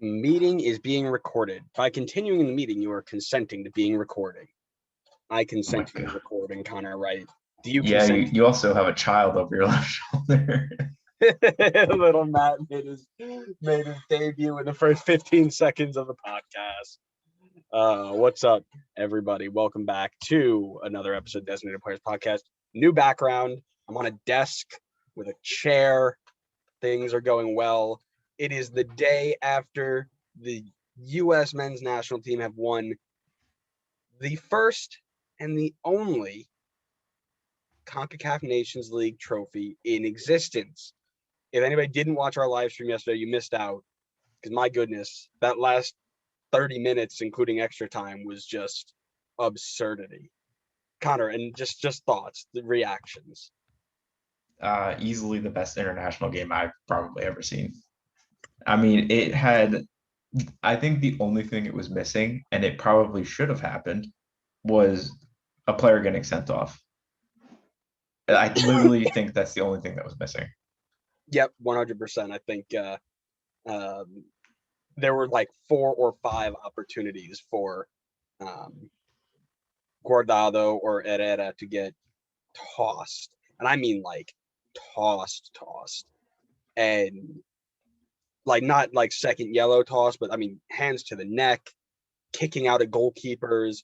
Meeting is being recorded. By continuing the meeting, you are consenting to being recorded. I consent to being recording, Connor, right? Do you consent? You also have a child over your left shoulder. Little Matt made his debut in the first 15 seconds of the podcast. What's up, everybody? Welcome back to another episode of Designated Players Podcast. New background. I'm on a desk with a chair. Things are going well. It is the day after the U.S. men's national team have won the first and the only CONCACAF Nations League trophy in existence. If anybody didn't watch our live stream yesterday, you missed out. Because my goodness, that last 30 minutes, including extra time, was just absurdity. Connor, and just thoughts, the reactions. Easily the best international game I've probably ever seen. I mean, it had, I think the only thing it was missing, and it probably should have happened, was a player getting sent off. I literally think that's the only thing that was missing. Yep, 100%. I think there were like 4 or 5 opportunities for Guardado or Herrera to get tossed. And I mean like tossed. And like not like second yellow toss, but I mean hands to the neck, kicking out at goalkeepers,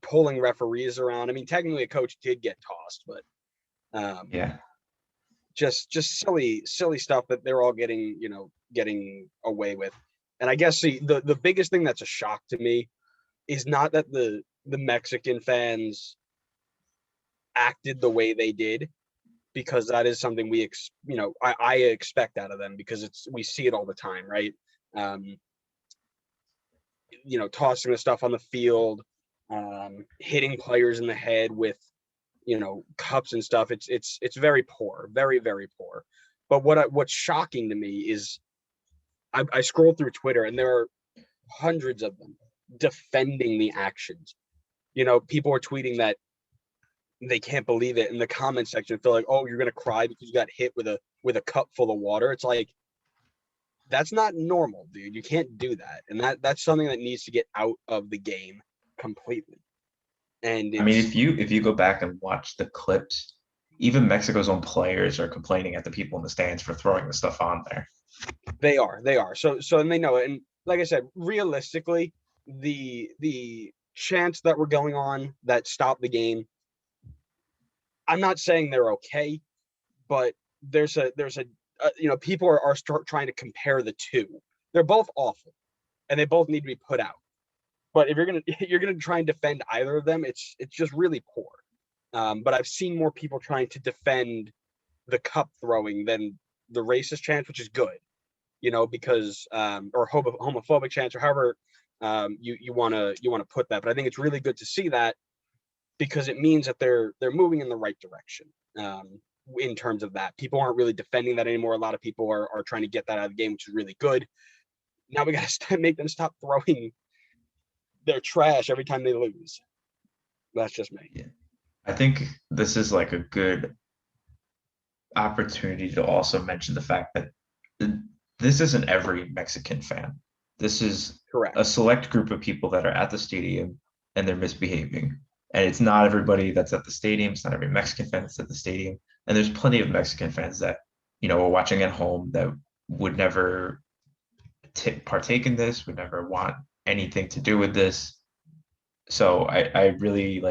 pulling referees around. I mean, technically a coach did get tossed, but just silly stuff that they're all getting away with. And I guess the biggest thing that's a shock to me is not that the Mexican fans acted the way they did, because that is something I expect out of them, because we see it all the time, right? Tossing the stuff on the field, hitting players in the head with cups and stuff. It's very poor, very, very poor. But what's shocking to me is I scroll through Twitter and there are hundreds of them defending the actions. People are tweeting that they can't believe it. In the comment section, feel like, oh, you're gonna cry because you got hit with a cup full of water. It's like, that's not normal, dude. You can't do that. And that's something that needs to get out of the game completely. And I mean, if you go back and watch the clips, even Mexico's own players are complaining at the people in the stands for throwing the stuff on there. They are. So and they know it. And like I said, realistically, the chants that were going on that stopped the game, I'm not saying they're okay, but there's a people are trying to compare the two. They're both awful, and they both need to be put out. But if you're gonna try and defend either of them, it's just really poor. But I've seen more people trying to defend the cup throwing than the racist chants, which is good, because or homophobic chants, or however you want to put that. But I think it's really good to see that, because it means that they're moving in the right direction. In terms of that, people aren't really defending that anymore. A lot of people are trying to get that out of the game, which is really good. Now we got to make them stop throwing their trash every time they lose. That's just me. Yeah. I think this is like a good opportunity to also mention the fact that this isn't every Mexican fan. This is correct. A select group of people that are at the stadium and they're misbehaving. And it's not everybody that's at the stadium. It's not every Mexican fan that's at the stadium. And there's plenty of Mexican fans that, are watching at home that would never partake in this, would never want anything to do with this. So I really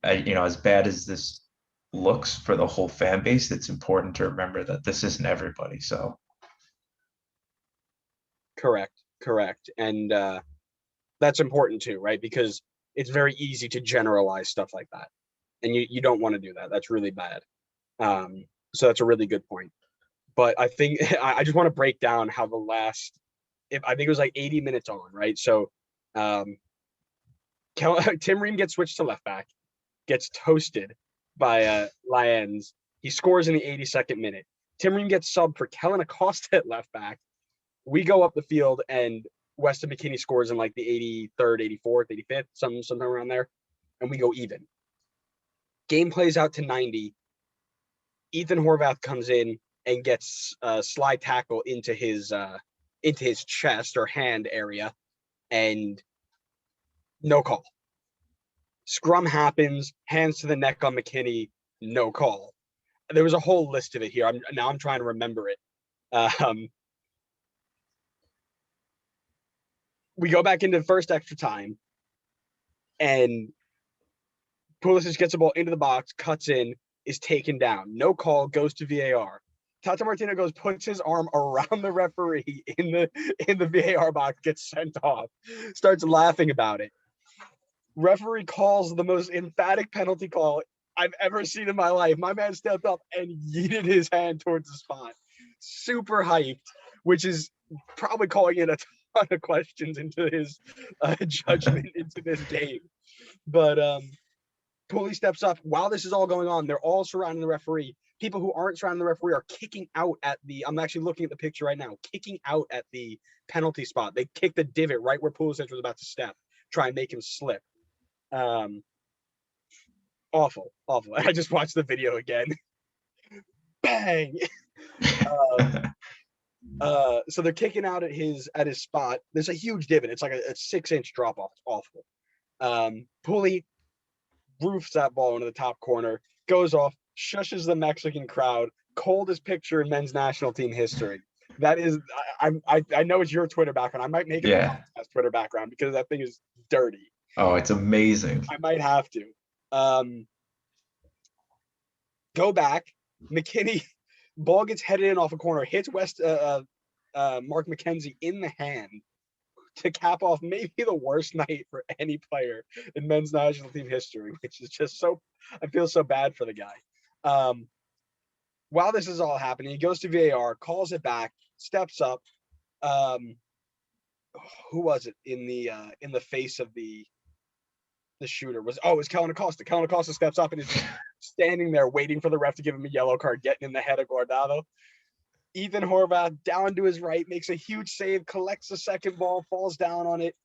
as bad as this looks for the whole fan base, it's important to remember that this isn't everybody. So correct. And that's important too, right? Because it's very easy to generalize stuff like that, and you don't want to do that. That's really bad. So that's a really good point. But I think I just want to break down how the last, I think it was like 80 minutes on, right? So Tim Ream gets switched to left back, gets toasted by Lyons. He scores in the 82nd minute. Tim Ream gets subbed for Kellen Acosta at left back. We go up the field and Weston McKennie scores in like the 83rd, 84th, 85th, sometime around there, and we go even. Game plays out to 90. Ethan Horvath comes in and gets a slide tackle into his into his chest or hand area, and no call. Scrum happens, hands to the neck on McKinney, no call. There was a whole list of it here. I'm trying to remember it. We go back into the first extra time, and Pulisic gets the ball into the box, cuts in, is taken down. No call, goes to VAR. Tata Martino goes, puts his arm around the referee in the VAR box, gets sent off, starts laughing about it. Referee calls the most emphatic penalty call I've ever seen in my life. My man stepped up and yeeted his hand towards the spot. Super hyped, which is probably calling in a ton of questions into his judgment into this game. But Pulley steps up. While this is all going on, they're all surrounding the referee. People who aren't surrounding the referee are kicking out at the, I'm actually looking at the picture right now, kicking out at the penalty spot. They kicked the divot right where Pulisic was about to step, try and make him slip. Awful. I just watched the video again. Bang! So they're kicking out at his spot. There's a huge divot. It's like a 6-inch drop off. It's awful. Pulley roofs that ball into the top corner, goes off, shushes the Mexican crowd. Coldest picture in men's national team history. That is, I know it's your Twitter background. I might make it a podcast Twitter background because that thing is dirty. Oh, it's amazing. I might have to. Go back. McKinney, ball gets headed in off a corner, hits Mark McKenzie in the hand to cap off maybe the worst night for any player in men's national team history, which is just so, I feel so bad for the guy. While this is all happening, he goes to VAR, calls it back, steps up. Who was it in the face of the shooter? It was Kellen Acosta. Kellen Acosta steps up and is just standing there waiting for the ref to give him a yellow card, getting in the head of Guardado. Ethan Horvath down to his right, makes a huge save, collects the second ball, falls down on it.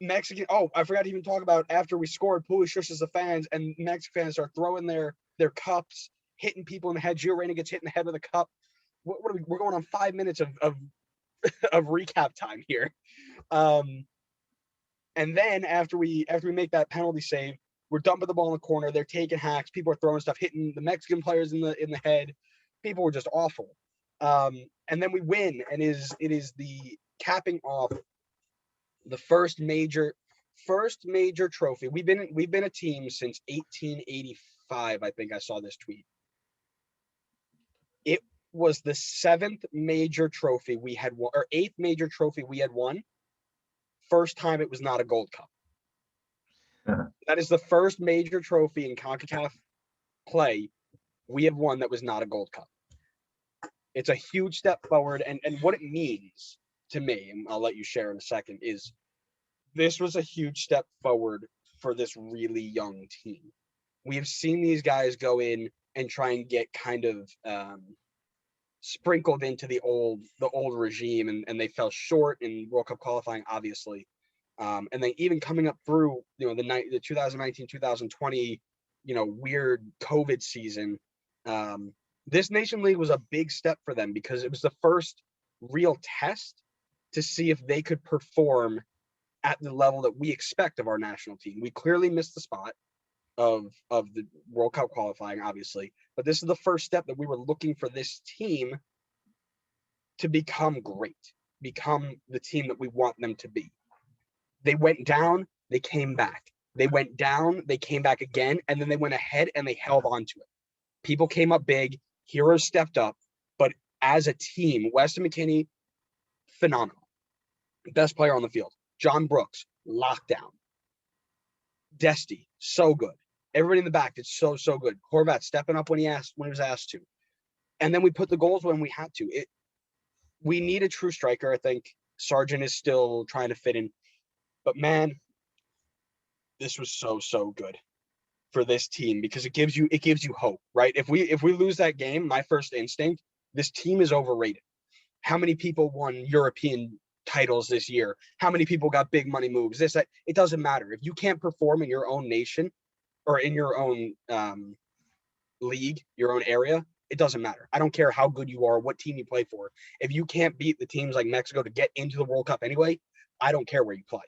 Mexican, I forgot to even talk about after we scored, Pulley shushes the fans, and Mexican fans start throwing their cups, hitting people in the head. Gio Reyna gets hit in the head with a cup. We're going on 5 minutes of recap time here. And then after we make that penalty save, we're dumping the ball in the corner. They're taking hacks. People are throwing stuff, hitting the Mexican players in the head. People were just awful. And then we win, and it is the capping off the first major trophy. We've been a team since 1885. I think I saw this tweet. It was the 7th major trophy we had won, or 8th major trophy we had won. First time it was not a Gold Cup. That is the first major trophy in CONCACAF play we have won that was not a Gold Cup. It's a huge step forward, and what it means to me, and I'll let you share in a second, is this was a huge step forward for this really young team. We have seen these guys go in and try and get kind of sprinkled into the old regime, and they fell short in World Cup qualifying, obviously. And then even coming up through, the 2019-2020, weird COVID season, this Nation League was a big step for them because it was the first real test to see if they could perform at the level that we expect of our national team. We clearly missed the spot of the World Cup qualifying, obviously, but this is the first step that we were looking for this team to become great, become the team that we want them to be. They went down, they came back. They went down, they came back again, and then they went ahead and they held on to it. People came up big, heroes stepped up, but as a team, Weston McKennie, phenomenal. Best player on the field. John Brooks, lockdown. Desti, so good. Everybody in the back did so good. Horvath stepping up when he was asked to. And then we put the goals when we had to. We need a true striker, I think. Sargent is still trying to fit in. But man, this was so good for this team because it gives you hope, right? If we lose that game, my first instinct, this team is overrated. How many people won European titles this year? How many people got big money moves? That it doesn't matter. If you can't perform in your own nation or in your own league, your own area, It doesn't matter. I don't care how good you are, what team you play for. If you can't beat the teams like Mexico to get into the World Cup anyway, I don't care where you play.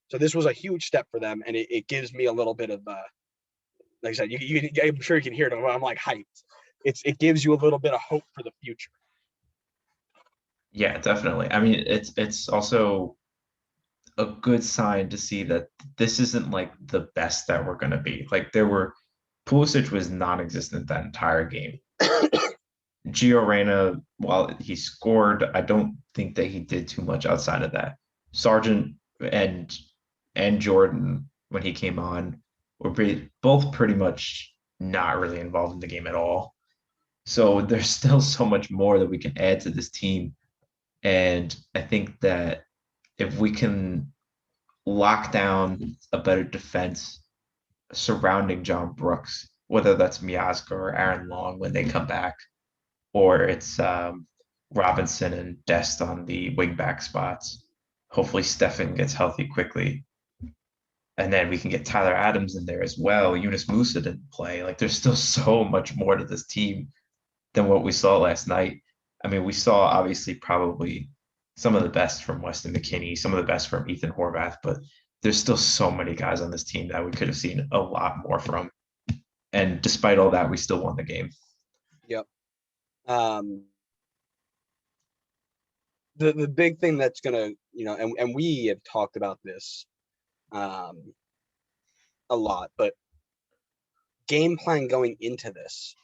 So this was a huge step for them, and it gives me a little bit of, like I said, I'm sure you can hear it. I'm like hyped. It gives you a little bit of hope for the future. Yeah, definitely. I mean, it's also a good sign to see that this isn't like the best that we're going to be. Like Pulisic was non-existent that entire game. Gio Reyna, while he scored, I don't think that he did too much outside of that. Sargent and Jordan, when he came on, were both pretty much not really involved in the game at all. So there's still so much more that we can add to this team. And I think that if we can lock down a better defense surrounding John Brooks, whether that's Miazga or Aaron Long when they come back, or it's Robinson and Dest on the wingback spots. Hopefully, Stefan gets healthy quickly. And then we can get Tyler Adams in there as well. Yunus Musa didn't play. Like, there's still so much more to this team than what we saw last night. I mean, we saw obviously probably some of the best from Weston McKennie, some of the best from Ethan Horvath, but there's still so many guys on this team that we could have seen a lot more from. And despite all that, we still won the game. Yep. The big thing that's gonna, and we have talked about this a lot, but game plan going into this,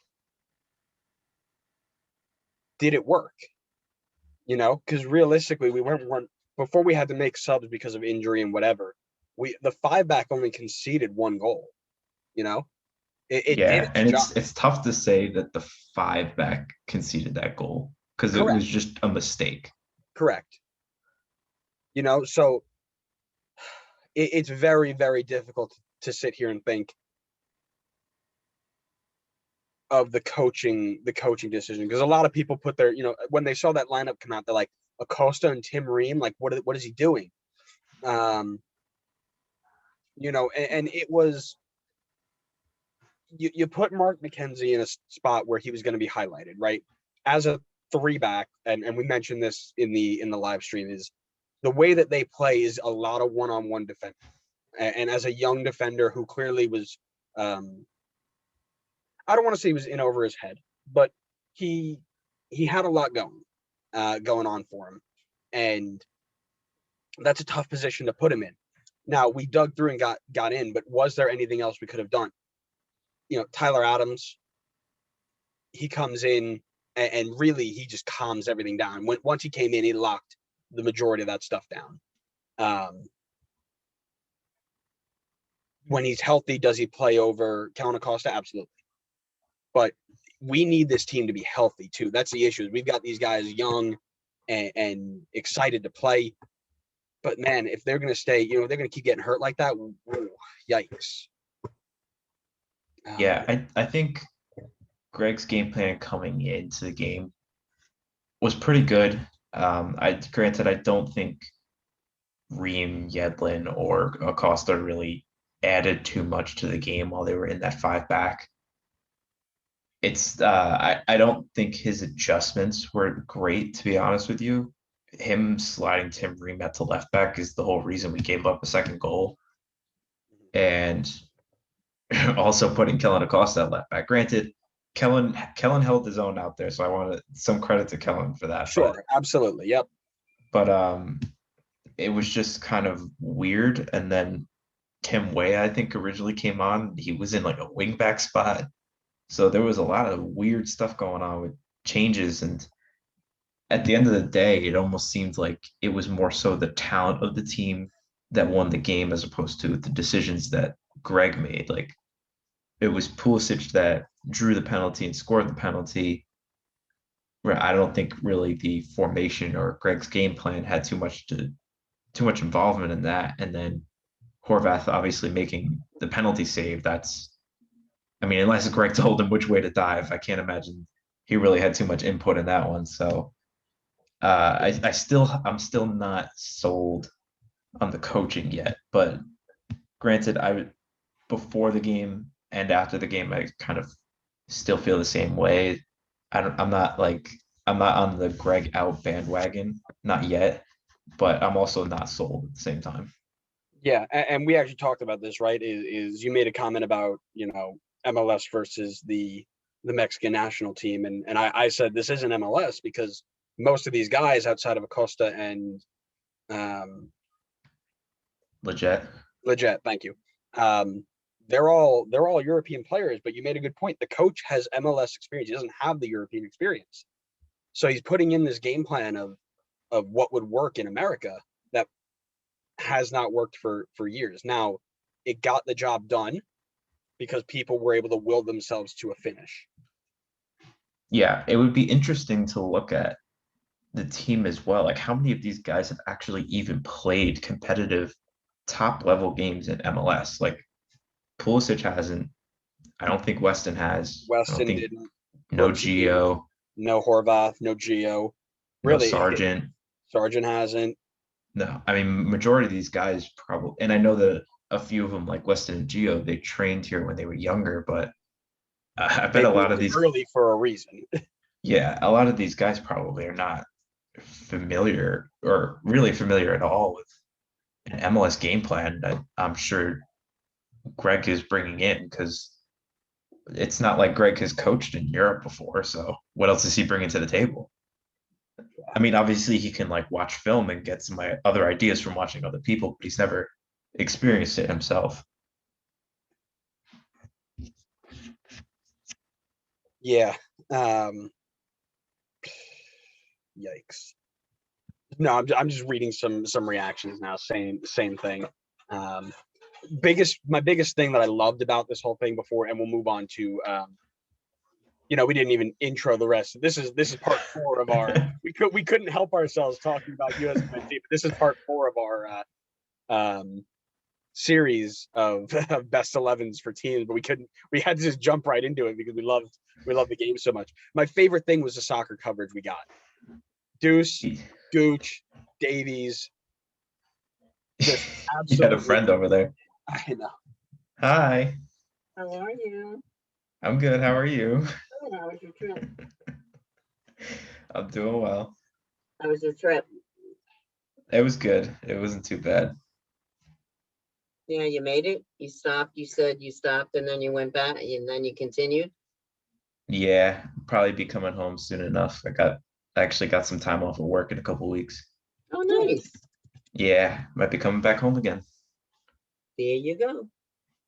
did it work? Because realistically, we weren't before we had to make subs because of injury and whatever. The 5-back only conceded 1 goal. It did Yeah, its and job. it's tough to say that the 5-back conceded that goal because it was just a mistake. Correct. So it's very, very difficult to sit here and think of the coaching decision, because a lot of people put their, when they saw that lineup come out, they're like, Acosta and Tim Ream, like what is he doing? And it was, you put Mark McKenzie in a spot where he was going to be highlighted, right? As a 3-back, and we mentioned this in the live stream, is the way that they play is a lot of one-on-one defense. And as a young defender who clearly was, I don't want to say he was in over his head, but he had a lot going on for him, and that's a tough position to put him in. Now we dug through and got in, but was there anything else we could have done? Tyler Adams, he comes in and really he just calms everything down. Once he came in, he locked the majority of that stuff down. When he's healthy, does he play over Kellen Acosta? Absolutely. But we need this team to be healthy too. That's the issue. We've got these guys young and excited to play. But man, if they're going to stay, they're going to keep getting hurt like that. Whoa, yikes. Yeah, I think Greg's game plan coming into the game was pretty good. Granted, I don't think Ream, Yedlin, or Acosta really added too much to the game while they were in that 5-back. I don't think his adjustments were great, to be honest with you. Him sliding Tim Ream out to left back is the whole reason we gave up a second goal. And also putting Kellen Acosta at left back. Granted, Kellen held his own out there, so I wanted some credit to Kellen for that. Sure, absolutely, yep. But it was just kind of weird. And then Tim Way, I think, originally came on. He was in like a wingback spot, so there was a lot of weird stuff going on with changes. And at the end of the day, it almost seemed like it was more so the talent of the team that won the game as opposed to the decisions that Greg made. Like, it was Pulisic that drew the penalty and scored the penalty. I don't think really the formation or Greg's game plan had too much involvement in that. And then Horvath obviously making the penalty save. Unless Greg told him which way to dive, I can't imagine he really had too much input in that one. So I'm still not sold on the coaching yet. But granted, before the game and after the game, I kind of still feel the same way. I'm not on the Greg out bandwagon, not yet, but I'm also not sold at the same time. Yeah, and we actually talked about this, right? Is you made a comment about, MLS versus the Mexican national team, and I said this isn't MLS because most of these guys outside of Acosta and um, Legit. Legit, thank you. They're all European players, but you made a good point. The coach has MLS experience. He doesn't have the European experience. So he's putting in this game plan of what would work in America that has not worked for years. Now, it got the job done because people were able to will themselves to a finish. Yeah, it would be interesting to look at the team as well. Like how many of these guys have actually even played competitive top level games in MLS? Like Pulisic hasn't. I don't think Weston has. I don't Weston think didn't. no Brooks didn't. Geo, No Horvath. No Geo. no Really, Sargent. Sargent hasn't. No, I mean majority of these guys probably, and I know that a few of them like Weston and Geo, they trained here when they were younger, but I bet They a lot moved of these, early for a reason. yeah, a lot of these guys probably are not familiar or really familiar at all with an MLS game plan that I'm sure Greg is bringing in because it's not like Greg has coached in Europe before. So what else is he bringing to the table? I mean, obviously he can like watch film and get some other ideas from watching other people, but he's never experienced it himself. Yeah. Yikes. No, I'm just reading some reactions now saying the same thing. Um, my biggest thing that I loved about this whole thing before, and we'll move on to we didn't even intro the rest. This is part 4 of our we couldn't help ourselves talking about USMNT, but this is part 4 of our series of best 11s for teams, but we had to just jump right into it because we loved the game so much. My favorite thing was the soccer coverage we got. Deuce, Gooch, Davies. Just You had a absolutely. friend over there. I know. Hi, How are you? I'm good. How are you? Good. How was your trip? I'm doing well. How was your trip? It was good. It wasn't too bad. Yeah, you made it. You stopped. You said you stopped, and then you went back, and then you continued. Yeah, probably be coming home soon enough. I actually got some time off of work in a couple weeks. Oh, nice. Yeah, might be coming back home again. There you go.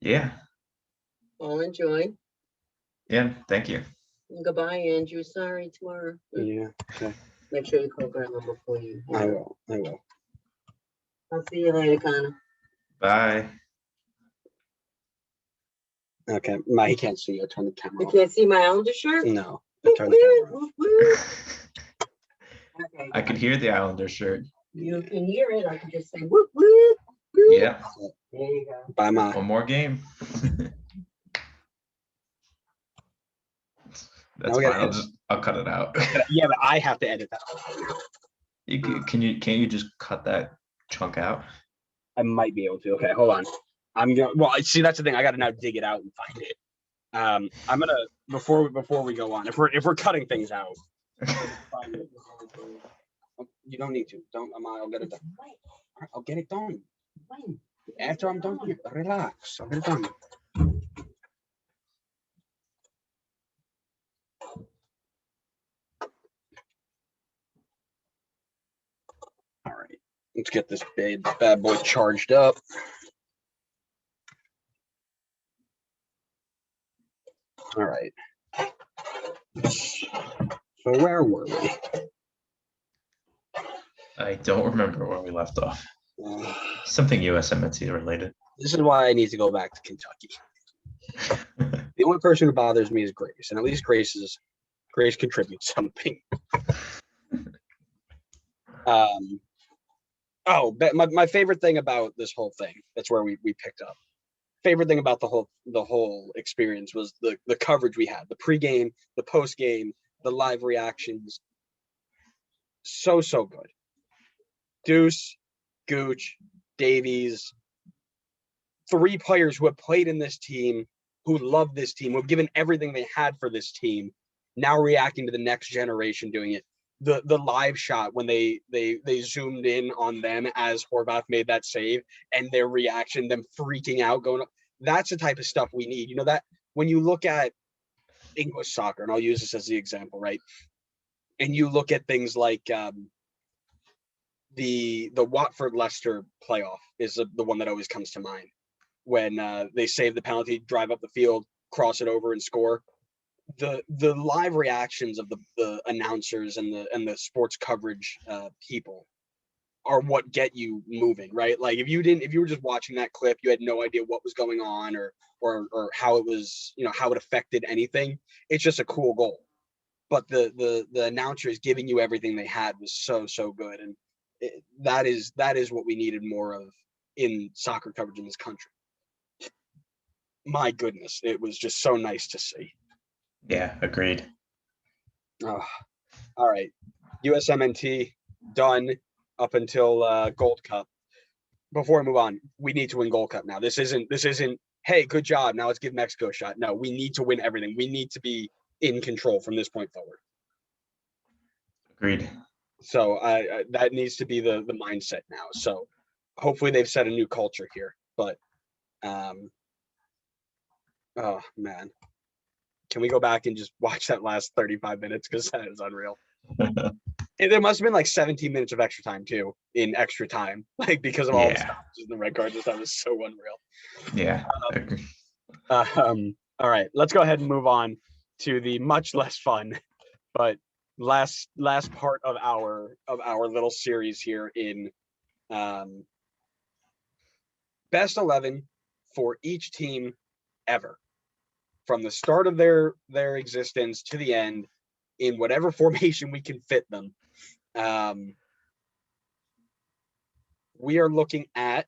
Yeah. All enjoy. Yeah, thank you. Goodbye, Andrew. Sorry, tomorrow. Yeah. Okay. Make sure you call Grandma before you. I will. I'll see you later, Connor. Bye. Okay. He can't see you. Turn the camera You off. can't see my undershirt? No. Turn the camera off. Okay. I could hear the Islander shirt. You can hear it. I can just say whoop whoop. Whoop. Yeah. There you go. Bye, Ma. One more game. That's fine. I'll cut it out. Yeah, but I have to edit that. Can't you just cut that chunk out? I might be able to. Okay, hold on. Well, see, that's the thing. I got to now dig it out and find it. I'm gonna before we go on. If we're cutting things out, find it. You don't need to. I'll get it done. I'll get it done. After I'm done here, relax. I'll get it done. All right, let's get this bad boy charged up. All right. So where were we? I don't remember where we left off. Something USMNT related. This is why I need to go back to Kentucky. The only person who bothers me is Grace, and at least Grace contributes something. My favorite thing about this whole thing, that's where we picked up. Favorite thing about the whole experience was the coverage we had, the pregame, the postgame, the live reactions. So good. Deuce, Gooch, Davies, 3 players who have played in this team, who love this team, who have given everything they had for this team, now reacting to the next generation doing it. The live shot when they zoomed in on them as Horvath made that save and their reaction, them freaking out, that's the type of stuff we need. You know, that when you look at English soccer, and I'll use this as the example, right? And you look at things like the Watford Leicester playoff is the one that always comes to mind when they save the penalty, drive up the field, cross it over, and score. The live reactions of the announcers and the sports coverage people are what get you moving, right? Like if you were just watching that clip, you had no idea what was going on or how it was, you know, how it affected anything. It's just a cool goal. But the announcers giving you everything they had was so good, and that is what we needed more of in soccer coverage in this country. My goodness, it was just so nice to see. Yeah, agreed. Oh, all right, USMNT done up until Gold Cup. Before I move on, we need to win Gold Cup now. This isn't hey, good job, now let's give Mexico a shot. No, we need to win everything. We need to be in control from this point forward. Agreed. So that needs to be the mindset now. So hopefully they've set a new culture here. But oh man, can we go back and just watch that last 35 minutes, because that is unreal. And there must have been like 17 minutes of extra time too, in extra time, like because of all the stuff, the red cards and stuff was so unreal. Yeah. All right, let's go ahead and move on to the much less fun, but last part of our little series here in best 11 for each team ever, from the start of their existence to the end, in whatever formation we can fit them. We are looking at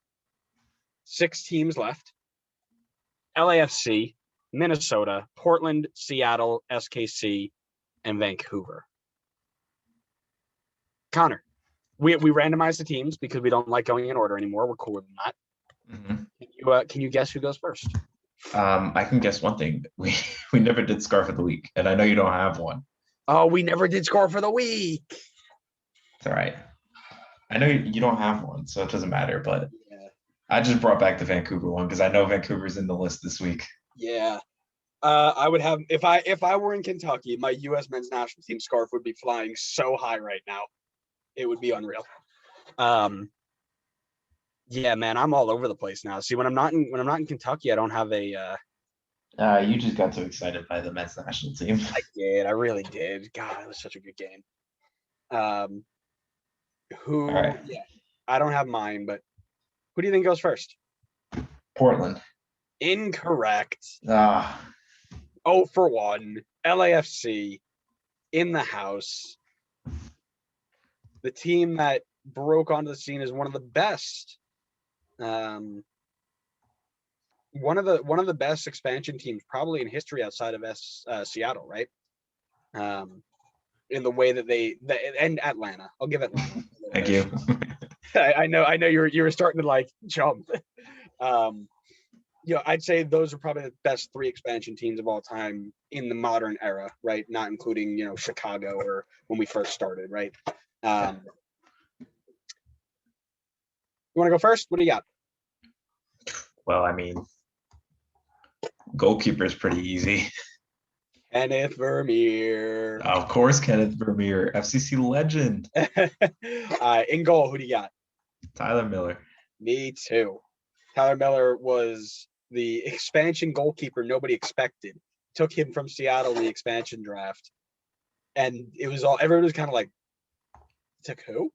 6 teams left: LAFC, Minnesota, Portland, Seattle, SKC, and Vancouver. Connor, we randomized the teams because we don't like going in order anymore. We're cool with that. Mm-hmm. Can you guess who goes first? I can guess one thing. We never did Scarf of the Week, and I know you don't have one. Oh, we never did Scarf of the Week. It's all right. I know you don't have one, so it doesn't matter, but yeah. I just brought back the Vancouver one because I know Vancouver's in the list this week. Yeah. I would have, if I were in Kentucky, my U.S. men's national team scarf would be flying so high right now. It would be unreal. Yeah, man, I'm all over the place now. See, when I'm not in Kentucky, I don't have a. You just got too excited by the men's national team. I did. I really did. God, it was such a good game. Who? Right. Yeah, I don't have mine, but who do you think goes first? Portland. Incorrect. 0 for 1. LAFC in the house. The team that broke onto the scene is one of the best. One of the best expansion teams probably in history outside of Seattle, right? In the way that they and Atlanta. I'll give Atlanta. Thank you. I know you were starting to like jump. I'd say those are probably the best 3 expansion teams of all time in the modern era, right? Not including, Chicago or when we first started, right? You want to go first? What do you got? Well, I mean, goalkeeper is pretty easy. Kenneth Vermeer. Of course, Kenneth Vermeer, FCC legend. In goal, who do you got? Tyler Miller. Me too. Tyler Miller was the expansion goalkeeper nobody expected. Took him from Seattle in the expansion draft. And it was everyone was kind of like, took who?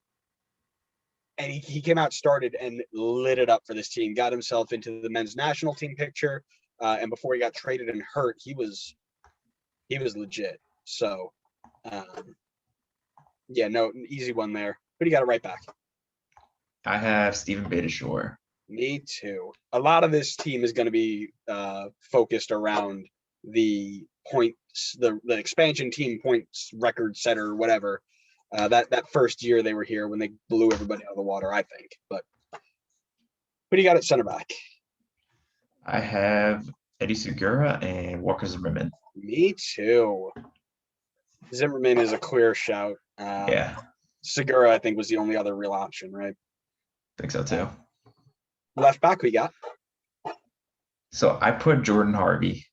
And he came out, started, and lit it up for this team. Got himself into the men's national team picture. And before he got traded and hurt, he was legit. So, easy one there. Who do you got it right back? I have Steven Beitashour. Me too. A lot of this team is going to be focused around the points, the expansion team points record setter, whatever. That first year they were here when they blew everybody out of the water, I think. But who do you got at center back? I have Eddie Segura and Walker Zimmerman. Me too. Zimmerman is a clear shout. Yeah, Segura, I think, was the only other real option, right? think so too. Left back, we got. So I put Jordan Harvey,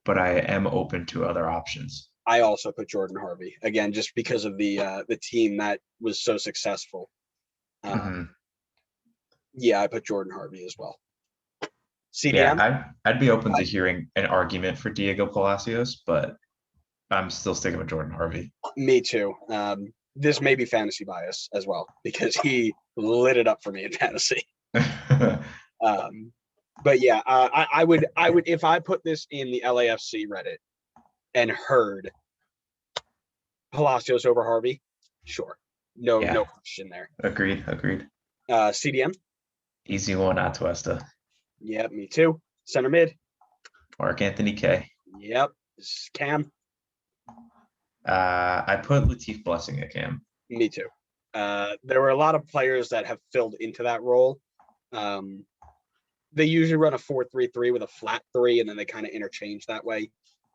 but I am open to other options. I also put Jordan Harvey again, just because of the team that was so successful. Yeah, I put Jordan Harvey as well. CDM. Yeah, I'd be open to hearing an argument for Diego Palacios, but I'm still sticking with Jordan Harvey. Me too. This may be fantasy bias as well because he lit it up for me in fantasy. But yeah, I would if I put this in the LAFC Reddit and heard Palacios over Harvey, sure, no question there. Agreed. CDM. Easy one, Atuesta. Yep, me too. Center mid. Mark Anthony K. Yep, Cam. I put Latif Blessing at Cam. Me too. There were a lot of players that have filled into that role. They usually run a 4-3-3 with a flat 3, and then they kind of interchange that way.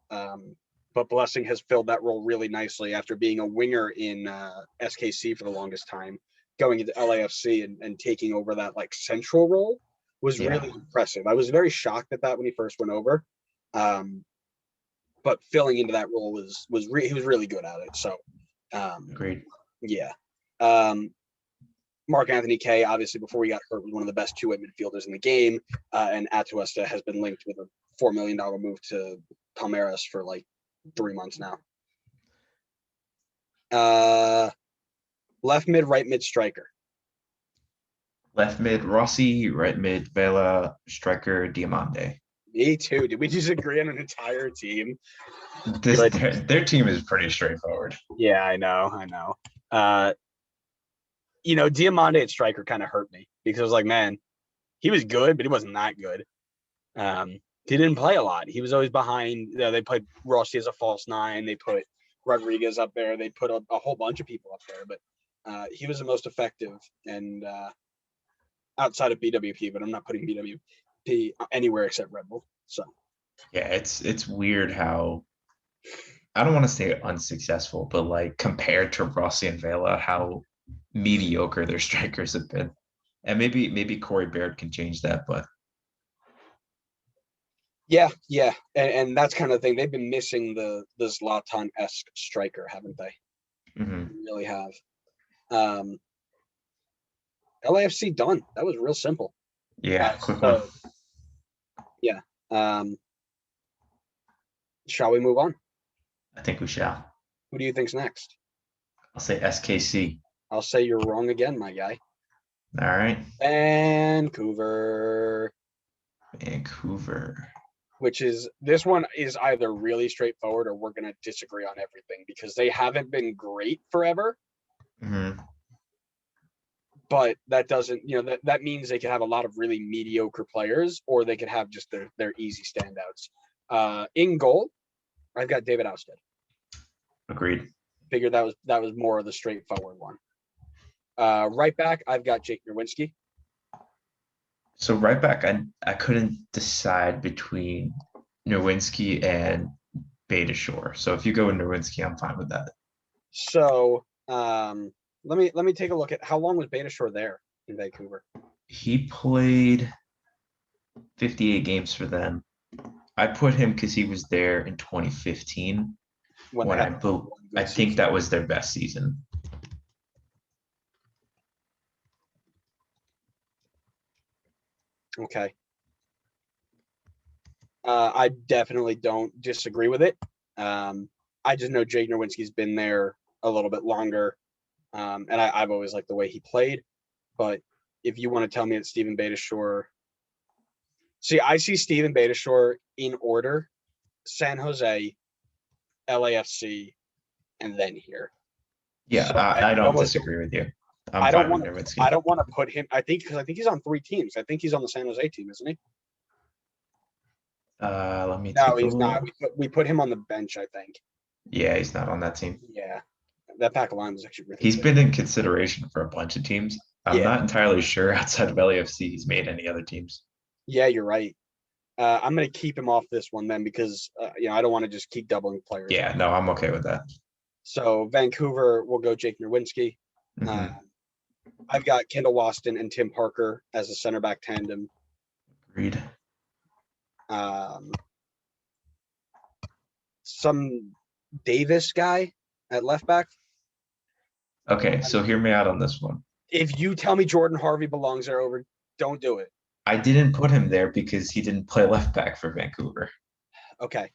But Blessing has filled that role really nicely after being a winger in SKC for the longest time, going into LAFC and taking over that like central role was really impressive. I was very shocked at that when he first went over. But filling into that role he was really good at it. So Agreed. Yeah. Mark Anthony K, obviously before he got hurt, was one of the best two-way midfielders in the game. And Atuesta has been linked with a $4 million move to Palmeiras for like 3 months now. Left mid, right mid, striker. Left mid, Rossi. Right mid, Vela. Striker, Diamante. Me too. Did we just agree on an entire team? Their team is pretty straightforward. Yeah, I know. Diamante at striker kind of hurt me because I was like, man, he was good, but he wasn't that good. He didn't play a lot. He was always behind. They put Rossi as a false 9. They put Rodriguez up there. They put a whole bunch of people up there, but he was the most effective and outside of BWP, but I'm not putting BWP anywhere except Red Bull. So yeah, it's weird how, I don't want to say unsuccessful, but like compared to Rossi and Vela, how mediocre their strikers have been. And maybe Corey Baird can change that, but yeah. And that's kind of the thing. They've been missing the Zlatan-esque striker, haven't they? Mm-hmm. They really have. LAFC done. That was real simple. Yeah, quick one. Yeah. Shall we move on? I think we shall. Who do you think's next? I'll say SKC. I'll say you're wrong again, my guy. All right. Vancouver. This one is either really straightforward or we're going to disagree on everything because they haven't been great forever. Mm-hmm. But that doesn't, that means they could have a lot of really mediocre players or they could have just their easy standouts. In goal, I've got David Ousted. Agreed. Figured that was more of the straightforward one. Right back, I've got Jake Nerwinski. So right back, I couldn't decide between Nerwinski and Beitashour. So if you go with Nerwinski, I'm fine with that. So let me take a look at how long was Beitashour there in Vancouver. He played 58 games for them. I put him because he was there in 2015 when I think that was their best season. Okay. I definitely don't disagree with it. I just know Jake Nerwinski's been there a little bit longer. And I've always liked the way he played. But if you want to tell me that Steven Beitashour, I see Steven Beitashour in order: San Jose, LAFC, and then here. Yeah, so I don't disagree with you. I don't want to put him. I think he's on 3 teams. I think he's on the San Jose team, isn't he? Let me. No, he's not. We put him on the bench, I think. Yeah, he's not on that team. Yeah, that back line was actually really. He's been in consideration for a bunch of teams. I'm not entirely sure outside of LAFC he's made any other teams. Yeah, you're right. I'm going to keep him off this one then because I don't want to just keep doubling players. Yeah, no, I'm okay with that. So Vancouver will go Jake Nerwinski. Mhm. I've got Kendall Waston and Tim Parker as a center back tandem. Agreed. Some Davis guy at left back. Okay, so hear me out on this one. If you tell me Jordan Harvey belongs there over, don't do it. I didn't put him there because he didn't play left back for Vancouver. Okay.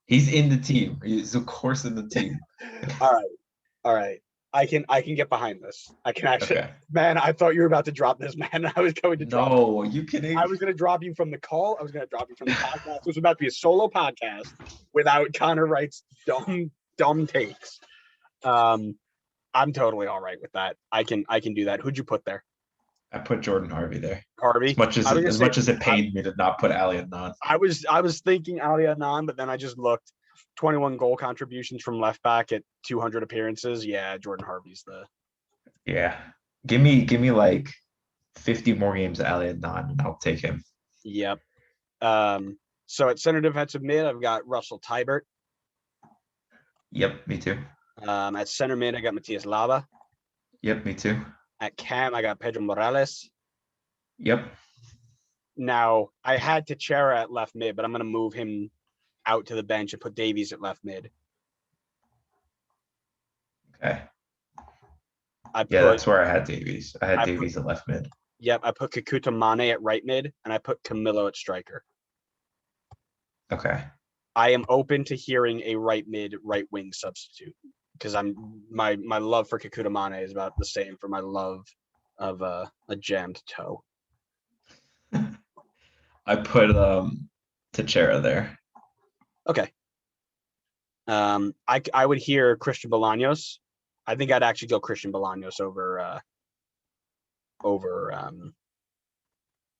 He's in the team. He's of course in the team. All right. I can get behind this. I can actually. Okay. Man, I thought you were about to drop this, man. I was going to drop. No, are you kidding? I was going to drop you from the call. I was going to drop you from the podcast. It was about to be a solo podcast without Connor Wright's dumb takes. I'm totally all right with that. I can do that. Who'd you put there? I put Jordan Harvey there. Harvey. As much as it pained me to not put Ali Adnan. I was thinking Ali Adnan, but then I just looked. 21 goal contributions from left back at 200 appearances. Yeah, Jordan Harvey's the. Yeah. Give me like 50 more games of Ali Adnan and I'll take him. Yep. So at center defensive mid, I've got Russell Tybert. Yep, me too. At center mid, I got Matias Lava. Yep, me too. At cam, I got Pedro Morales. Yep. Now, I had Teixeira at left mid, but I'm going to move him out to the bench and put Davies at left mid. Okay. That's where I had Davies. I had Davies at left mid. Yep, I put Kikuta Mane at right mid, and I put Camilo at striker. Okay. I am open to hearing a right mid, right wing substitute because my love for Kikuta Mane is about the same for my love of a jammed toe. I put Teixeira there. Okay. I would hear Christian Bolaños. I think I'd actually go Christian Bolaños over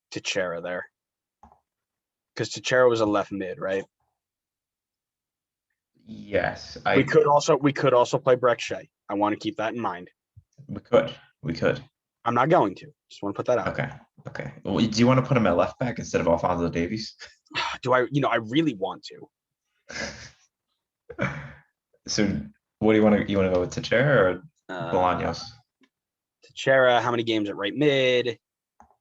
Teixeira there. Because Teixeira was a left mid, right? Yes. We could also play Breck Shea. I want to keep that in mind. We could. I'm not going to. Just want to put that out. Okay. Well, do you want to put him at left back instead of Alphonso Davies? Do I? I really want to. So what do you want to go with Teixeira or Bolaños? Teixeira, how many games at right mid?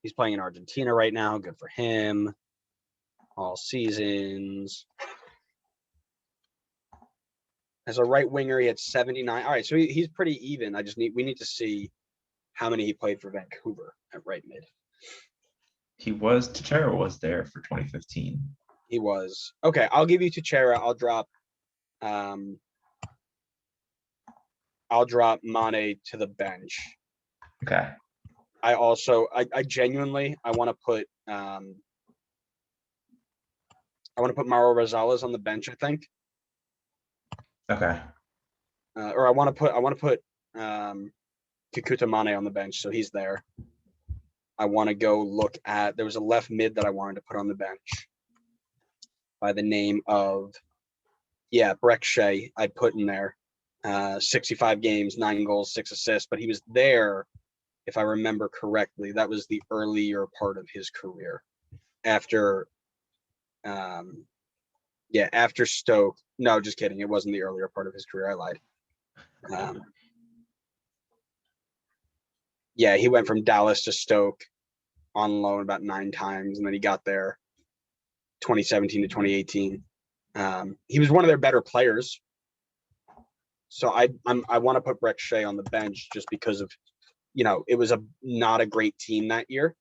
He's playing in Argentina right now. Good for him. All seasons. As a right winger, he had 79. All right, so he's pretty even. We need to see how many he played for Vancouver at right mid. Teixeira was there for 2015. He was. Okay, I'll give you Teixeira. I'll drop Mane to the bench. Okay. I genuinely want to put Mauro Rosales on the bench, I think. Okay. Or I want to put Kikuta Mane on the bench, so he's there. I want to go look at. There was a left mid that I wanted to put on the bench by the name of Breck Shea. I put in there 65 games, 9 goals, 6 assists, but he was there, if I remember correctly. That was the earlier part of his career. After Stoke. No, just kidding. It wasn't the earlier part of his career. I lied. He went from Dallas to Stoke on loan about 9 times, and then he got there 2017 to 2018. He was one of their better players. So I want to put Breck Shea on the bench just because of, it was not a great team that year.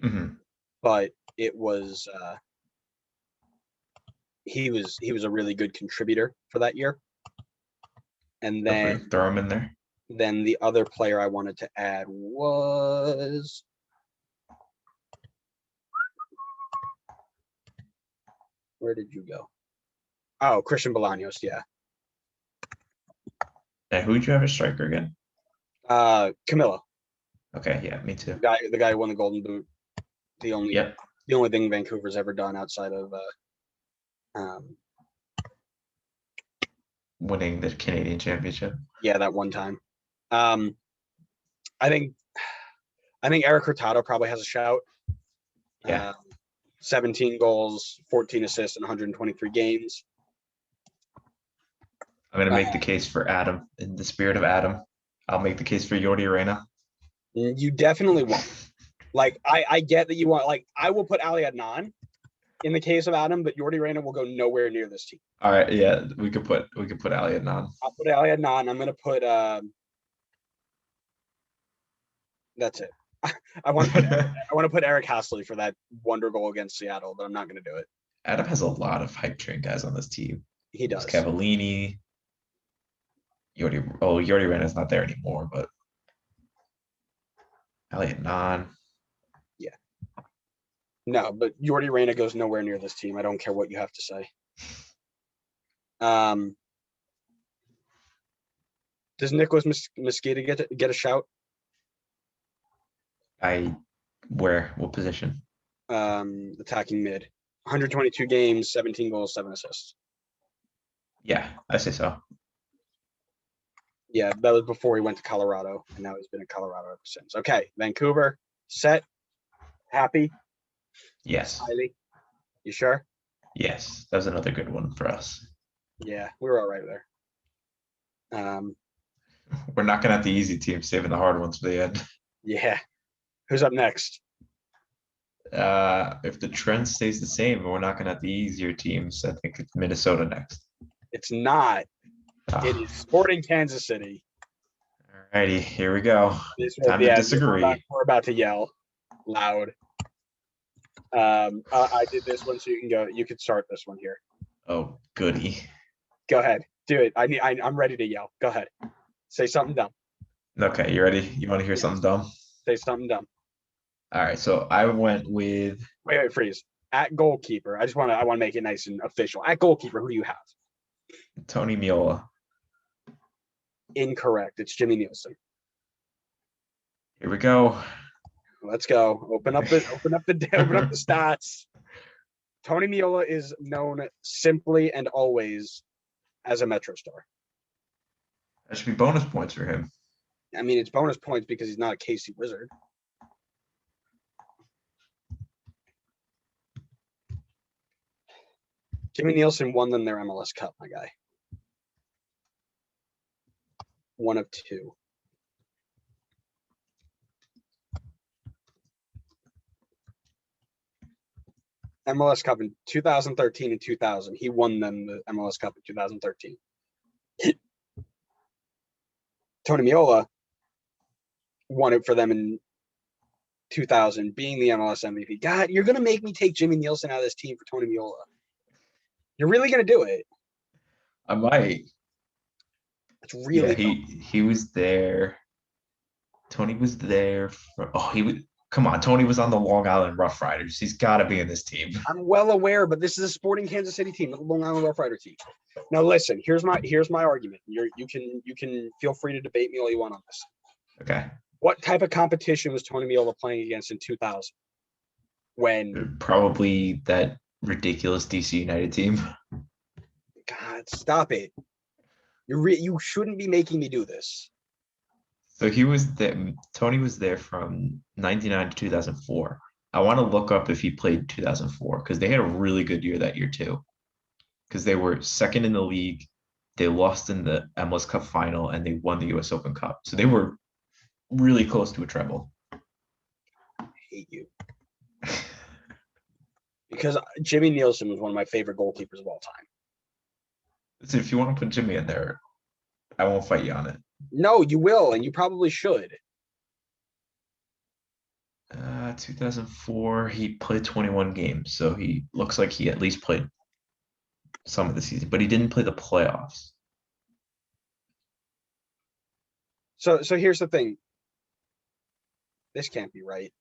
Mm-hmm. But it was he was a really good contributor for that year. And then throw him in there. Then the other player I wanted to add was where did you go? Oh, Christian Bolaños, yeah. And who did you have as striker again? Camilo. Okay, yeah, me too. The guy who won the Golden Boot. The only thing Vancouver's ever done outside of winning the Canadian Championship. Yeah, that one time. I think Eric Hurtado probably has a shout. Yeah. 17 goals, 14 assists in 123 games. I'm gonna make the case for Adam. In the spirit of Adam, I'll make the case for Jordi Reyna. You definitely won't. Like, I get that you want, like, I will put Ali Adnan in the case of Adam, but Jordi Reyna will go nowhere near this team. All right, yeah, we could put Ali Adnan. I'll put Ali Adnan. I'm gonna put that's it. I want to put Eric Hasley for that wonder goal against Seattle, but I'm not gonna do it. Adam has a lot of hype train guys on this team. He does. Cavallini. Jordi Reyna's not there anymore, but Ali Adnan. Yeah. No, but Jordi Reyna goes nowhere near this team. I don't care what you have to say. Does Nicholas Mosqueda get a shout? What position? Attacking mid. 122 games, 17 goals, 7 assists. Yeah, I say so. Yeah, that was before he went to Colorado, and now he's been in Colorado ever since. Okay, Vancouver, set, happy, Yes. highly. You sure? Yes, that was another good one for us. Yeah, we were all right there. We're knocking out the easy team, saving the hard ones for the end. Yeah. Who's up next? If the trend stays the same, we're knocking out the easier teams. I think it's Minnesota next. It's not. Oh, It is Sporting Kansas City. alrighty, here we go. This Time to disagree. We're about to yell loud. I did this one, so you can go. You can start this one here. Oh, goody. Go ahead, do it. I'm ready to yell. Go ahead. Say something dumb. Okay, you ready? You want to hear something dumb? Say something dumb. All right, so I went with Wait, freeze. At goalkeeper, I want to make it nice and official. At goalkeeper, who do you have? Tony Miola. Incorrect. It's Jimmy Nielsen. Here we go. Let's go. Open up the stats. Tony Miola is known simply and always as a Metro star. That should be bonus points for him. I mean, it's bonus points because he's not a KC Wizard. Jimmy Nielsen won them their MLS Cup, my guy. One of two. MLS Cup in 2013 and 2000. He won them the MLS Cup in 2013. Tony Miola won it for them in 2000, being the MLS MVP. God, you're going to make me take Jimmy Nielsen out of this team for Tony Miola. You're really going to do it. I might. It's really he was there. Tony was there come on, Tony was on the Long Island Rough Riders. He's got to be in this team. I'm well aware, but this is a Sporting Kansas City team, not the Long Island Rough Rider team. Now listen, here's my argument. You can feel free to debate me all you want on this. Okay. What type of competition was Tony Miola playing against in 2000? When probably that ridiculous DC United team. God, stop it. You shouldn't be making me do this. So he was there. Tony was there from 99 to 2004. I want to look up if he played in 2004 because they had a really good year that year too. Because they were second in the league, they lost in the MLS Cup final, and they won the US Open Cup. So they were really close to a treble. I hate you. Because Jimmy Nielsen was one of my favorite goalkeepers of all time. Listen, if you want to put Jimmy in there, I won't fight you on it. No, you will, and you probably should. 2004, he played 21 games, so he looks like he at least played some of the season, but he didn't play the playoffs. So here's the thing. This can't be right.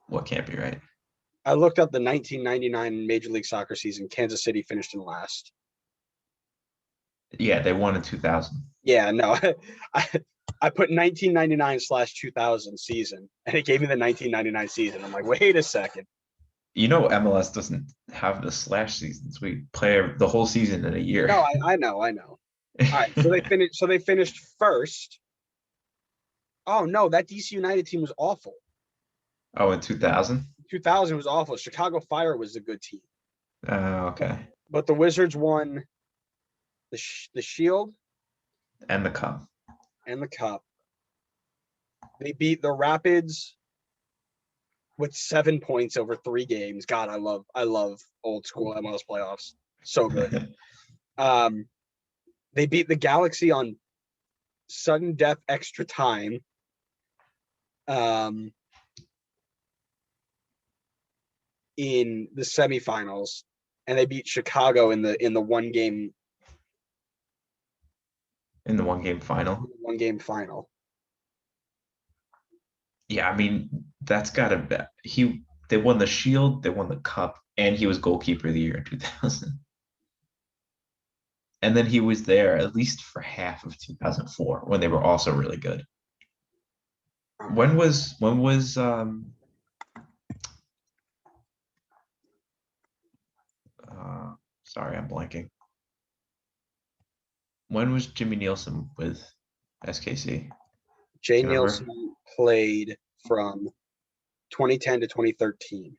What can't be right? I looked up the 1999 Major League Soccer season. Kansas City finished in last. Yeah, they won in 2000. Yeah, no. I put 1999/2000 season, and it gave me the 1999 season. I'm like, wait a second. You know, MLS doesn't have the slash seasons. We play the whole season in a year. No, I know. All right, so they finished first. Oh no, that DC United team was awful. Oh, in 2000? 2000 was awful. Chicago Fire was a good team. Oh, okay. But the Wizards won the Shield And the Cup. and the Cup. They beat the Rapids with 7 points over 3 games. God, I love old school MLS playoffs. So good. They beat the Galaxy on sudden death extra time. In the semifinals, and they beat Chicago in the one game In the 1-game final. Yeah, I mean, that's gotta be they won the Shield, they won the Cup, and he was goalkeeper of the year in 2000. And then he was there at least for half of 2004 when they were also really good. When was sorry, I'm blanking. When was Jimmy Nielsen with SKC? Jay Do you remember? Nielsen played from 2010 to 2013.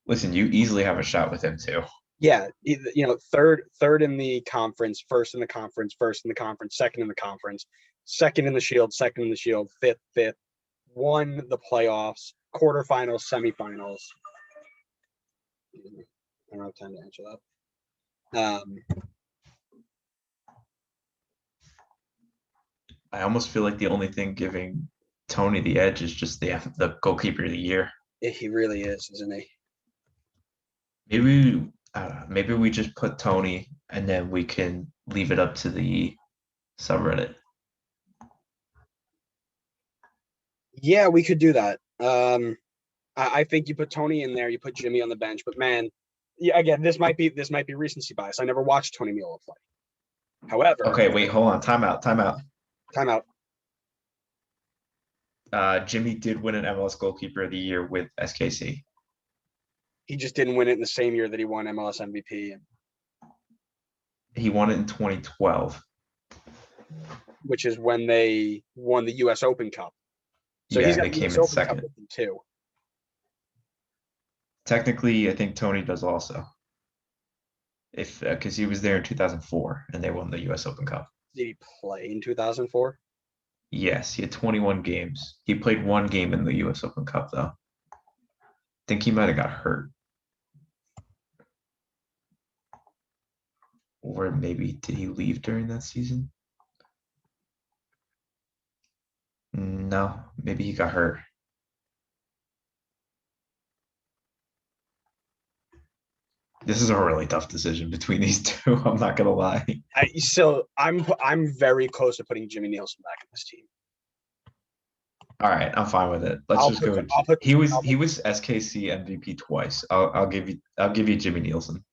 Listen, you easily have a shot with him too. Yeah, third in the conference, first in the conference, second in the conference, second in the Shield, fifth, won the playoffs, quarterfinals, semifinals. I don't have time to answer that. I almost feel like the only thing giving Tony the edge is just the goalkeeper of the year. He really is, isn't he? Maybe we just put Tony and then we can leave it up to the subreddit. Yeah, we could do that. I think you put Tony in there, you put Jimmy on the bench, but man, yeah, again, this might be recency bias. I never watched Tony Miola play. However, okay, wait, hold on, time out. Jimmy did win an MLS goalkeeper of the year with SKC. He just didn't win it in the same year that he won MLS MVP. He won it in 2012, which is when they won the U.S. Open Cup. So yeah, he's got they the came US in Open second. Cup with him too. Technically, I think Tony does also. Because he was there in 2004 and they won the U.S. Open Cup. Did he play in 2004? Yes, he had 21 games. He played 1 game in the U.S. Open Cup, though. I think he might have got hurt. Or maybe did he leave during that season? No, maybe he got hurt. This is a really tough decision between these two. I'm not gonna lie. I'm very close to putting Jimmy Nielsen back in this team. All right, I'm fine with it. Let's just go. He was SKC MVP twice. I'll give you Jimmy Nielsen.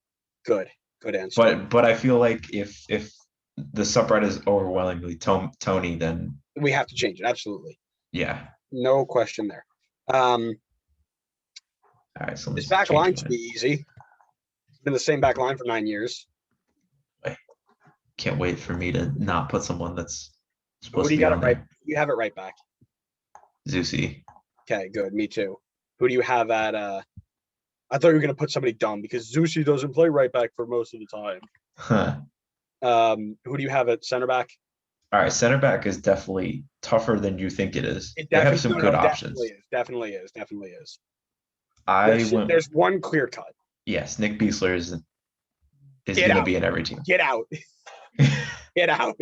Good answer. But I feel like if the subreddit is overwhelmingly Tony, then we have to change it. Absolutely. Yeah. No question there. All right, so this back line should be easy. It's been the same back line for 9 years. Can't wait for me to not put someone that's supposed to be on there. You have it right back. Zusi. Okay, good. Me too. Who do you have at I thought you were gonna put somebody dumb because Zusi doesn't play right back for most of the time. Huh. Who do you have at center back? All right, center back is definitely tougher than you think it is. They have some good options. Definitely is. There's one clear cut. Yes, Nick Beasler is going to be in every team. Get out. Get out.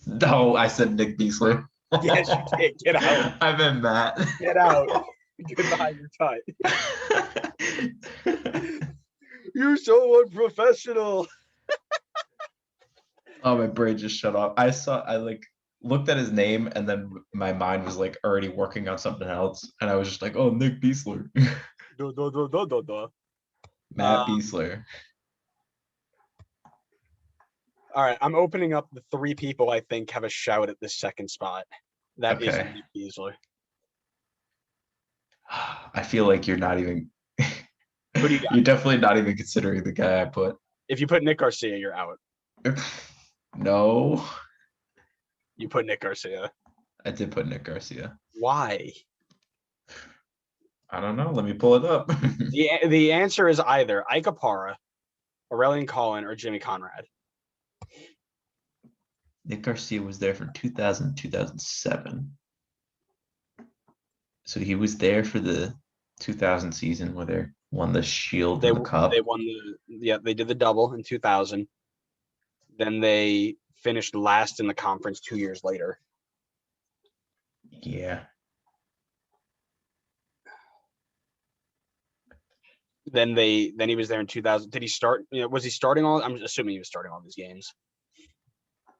No, I said Nick Beasler. Yes, you did. Get out. I meant Matt. Get out. Goodbye, you're cut. You're so unprofessional. Oh, my brain just shut off. I looked at his name and then my mind was like already working on something else. And I was just like, oh, Nick Beasler. Matt Beasler. All right, I'm opening up the 3 people I think have a shout at this second spot. That is Nick Beasler. I feel like you're not even Who do you got? You're definitely not even considering the guy I put. If you put Nick Garcia, you're out. No. You put Nick Garcia. I did put Nick Garcia. Why? I don't know. Let me pull it up. The answer is either Ike Opara Aurelian Collin, or Jimmy Conrad? Nick Garcia was there from 2000 2007. So he was there for the 2000 season where they won the Shield and the Cup. They won they did the double in 2000. Then they finished last in the conference 2 years later. Yeah. Then he was there in 2000. Did he start? Was he starting all? I'm assuming he was starting all these games.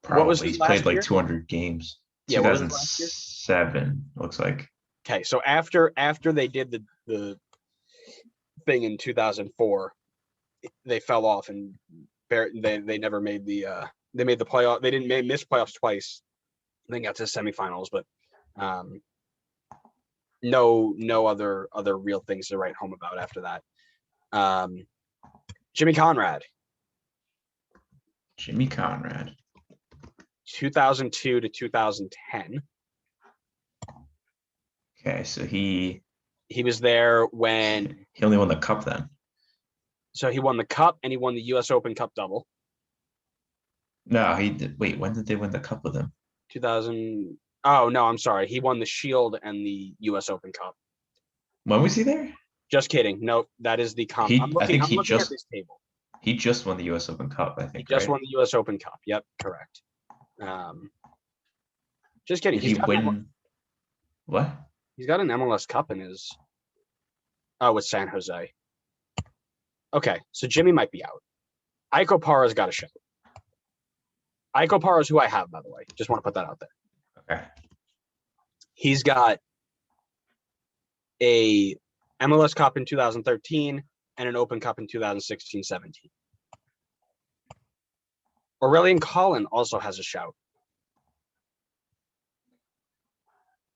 Probably. What was He's his played last like year? 200 games. Yeah, what was his last year? 2007 looks like. Okay, so after they did the thing in 2004, they fell off and they never made they made the playoff. They didn't miss playoffs twice. Then got to the semifinals, but no other real things to write home about after that. Jimmy Conrad. 2002 to 2010. Okay, so he was there when he only won the Cup then. So he won the Cup and he won the U.S. Open Cup double. No, he did. Wait, when did they win the Cup with him? 2000. Oh no, I'm sorry. He won the Shield and the U.S. Open Cup. When was he there? Just kidding. Nope, that is the comp. I'm looking at this table. He just won the U.S. Open Cup, I think. He just won the U.S. Open Cup. Yep, correct. Just kidding. Did he win? What? He's got an MLS Cup in his. Oh, with San Jose. Okay, so Jimmy might be out. Ike Opara's got a show. Ike Opara is who I have, by the way. Just want to put that out there. Okay. He's got a MLS Cup in 2013 and an Open Cup in 2016-17. Aurelian Collin also has a shout.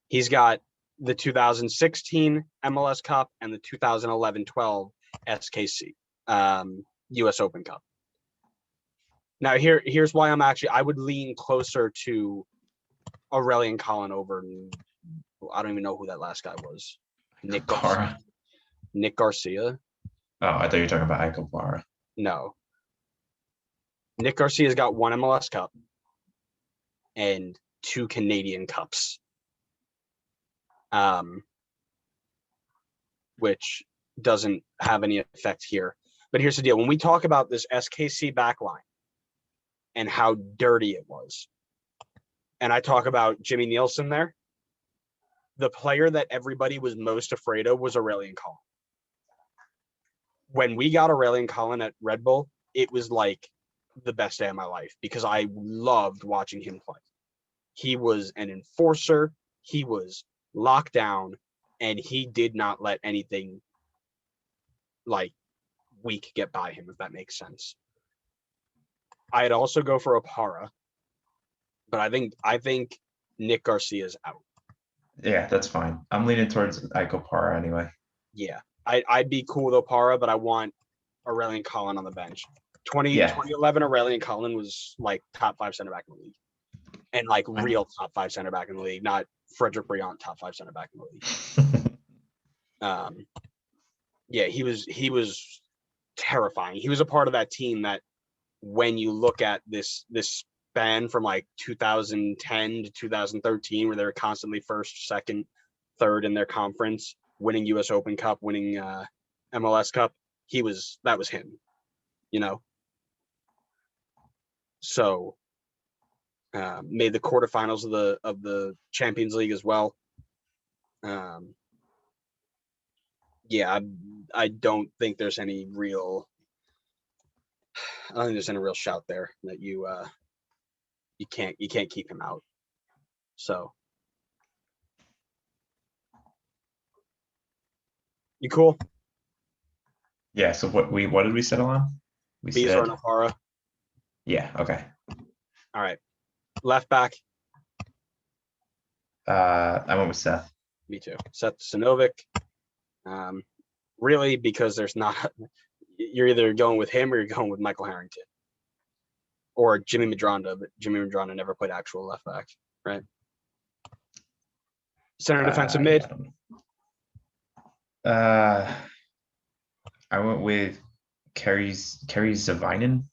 He's got the 2016 MLS Cup and the 2011-12 SKC U.S. Open Cup. Now here's why I would lean closer to Aurelian Collin over. I don't even know who that last guy was. Nick Garcia. Oh, I thought you were talking about Ike Opara. No. Nick Garcia's got one MLS Cup and 2 Canadian Cups. Which doesn't have any effect here. But here's the deal. When we talk about this SKC backline and how dirty it was, and I talk about Jimmy Nielsen there, the player that everybody was most afraid of was Aurelian Collin. When we got Aurelian Collin at Red Bull, it was like the best day of my life because I loved watching him play. He was an enforcer. He was locked down, and he did not let anything like weak get by him, if that makes sense. I'd also go for Opara, but I think Nick Garcia's out. Yeah, that's fine. I'm leaning towards Ike Opara anyway. Yeah, I'd be cool with Opara, but I want Aurelian Collin on the bench. 2011 Aurelian Collin was like top 5 center back in the league, and like real top 5 center back in the league, not Frederick Briant top 5 center back in the league. Yeah, he was terrifying. He was a part of that team that when you look at this span from like 2010 to 2013, where they were constantly first, second, third in their conference, winning U.S. Open Cup, winning MLS Cup, that was him, you know. So made the quarterfinals of the Champions League as well. Yeah, I don't think there's any real. I don't think there's any real shout there that you can't keep him out. So you cool? Yeah. So what did we settle on? We said Opara. Yeah. Okay. All right. Left back. I went with Seth. Me too. Seth Sinovic. Really, because there's not. You're either going with him or you're going with Michael Harrington or Jimmy Medranda, but Jimmy Medranda never played actual left back, right? Center defensive mid. I went with Kerry Zavinen.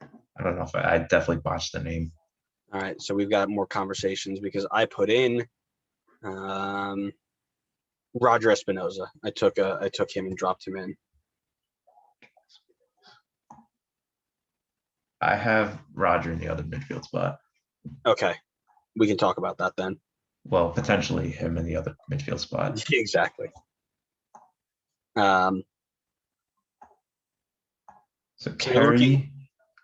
I don't know if I definitely botched the name. All right, so we've got more conversations because I put in Roger Espinoza. I took him and dropped him in. I have Roger in the other midfield spot. Okay, we can talk about that then. Well, potentially him in the other midfield spot. Exactly. So you're looking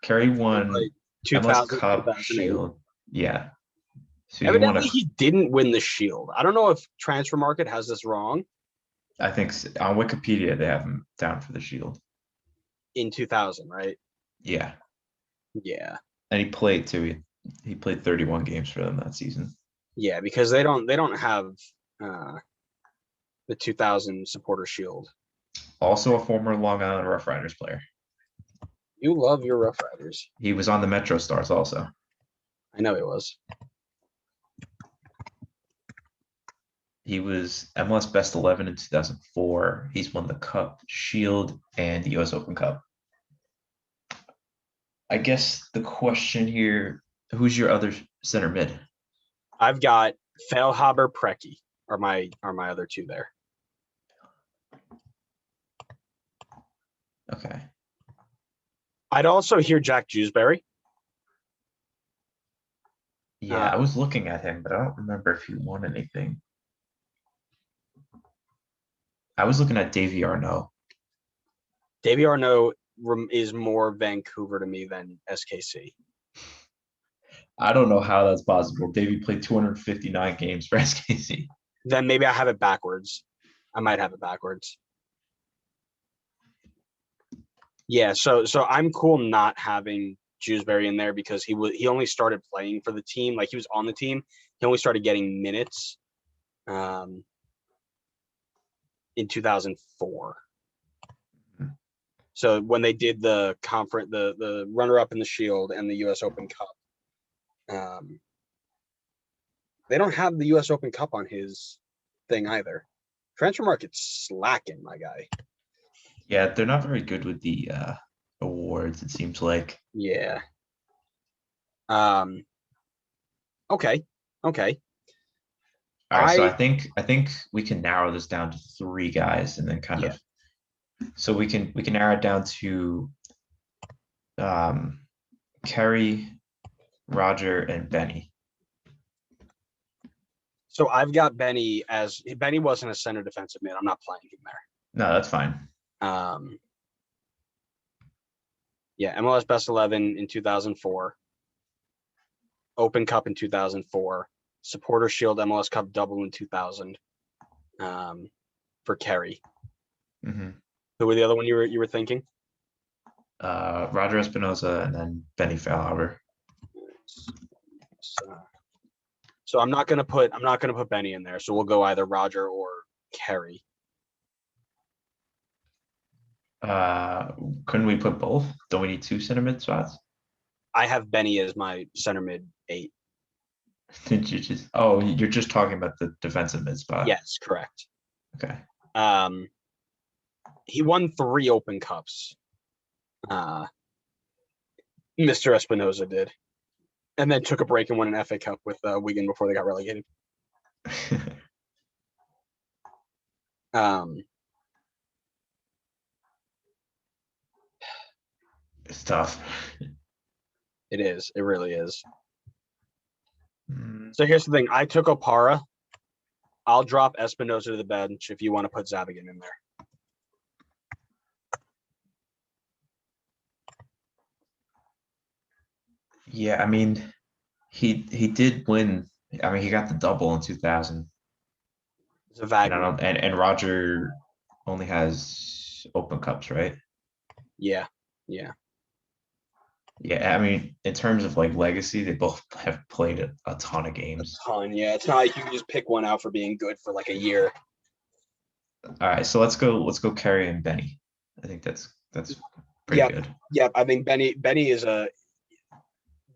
Kerry won like MLS 2000, Cup 2008. Shield. Yeah. So you want Evidently, to? he didn't win the Shield. I don't know if Transfer Market has this wrong. I think on Wikipedia they have him down for the Shield. In 2000, right? Yeah. Yeah. And he played too. He played 31 games for them that season. Yeah, because they don't have the 2000 Supporter Shield. Also a former Long Island Rough Riders player. You love your Rough Riders. He was on the Metro Stars also. I know he was. He was MLS Best 11 in 2004. He's won the Cup, Shield, and the US Open Cup. I guess the question here, who's your other center mid? I've got Feilhaber, Preki are my other two there. Okay. I'd also hear Jack Jewsbury. Yeah, I was looking at him, but I don't remember if he won anything. I was looking at Davy Arnaud. Davy Arnaud is more Vancouver to me than SKC. I don't know how that's possible. Davy played 259 games for SKC. Then maybe I have it backwards. I might have it backwards. Yeah, so I'm cool not having Jewsbury in there because he only started playing for the team. Like he was on the team. He only started getting minutes in 2004. So when they did the conference, the runner-up in the Shield and the U.S. Open Cup, they don't have the U.S. Open Cup on his thing either. Transfer Market's slacking, my guy. Yeah, they're not very good with the awards, it seems like. Yeah. Okay. All right, so I think we can narrow this down to three guys and then kind of. So we can narrow it down to Kerry, Roger, and Benny. So I've got Benny wasn't a center defensive mid. I'm not playing him there. No, that's fine. Yeah, MLS Best 11 in 2004. Open Cup in 2004. Supporter Shield MLS Cup double in 2000. For Kerry. Mm-hmm. Who were the other one you were thinking? Roger Espinoza and then Benny Feilhaber. So I'm not gonna put Benny in there. So we'll go either Roger or Kerry. Couldn't we put both? Don't we need two center mid spots? I have Benny as my center mid 8. Did you just? Oh, you're just talking about the defensive mid spot. Yes, correct. Okay. He won 3 Open Cups. Mr. Espinoza did, and then took a break and won an FA Cup with Wigan before they got relegated. It's tough. It is. It really is. So here's the thing. I took Opara. I'll drop Espinoza to the bench if you want to put Zabigan in there. Yeah, I mean, he did win. I mean, he got the double in 2000. And Roger only has Open Cups, right? Yeah. Yeah, I mean, in terms of like legacy, they both have played a ton of games. A ton, yeah. It's not like you can just pick one out for being good for like a year. All right, so let's go Kerry and Benny. I think that's pretty good. Yeah, I think Benny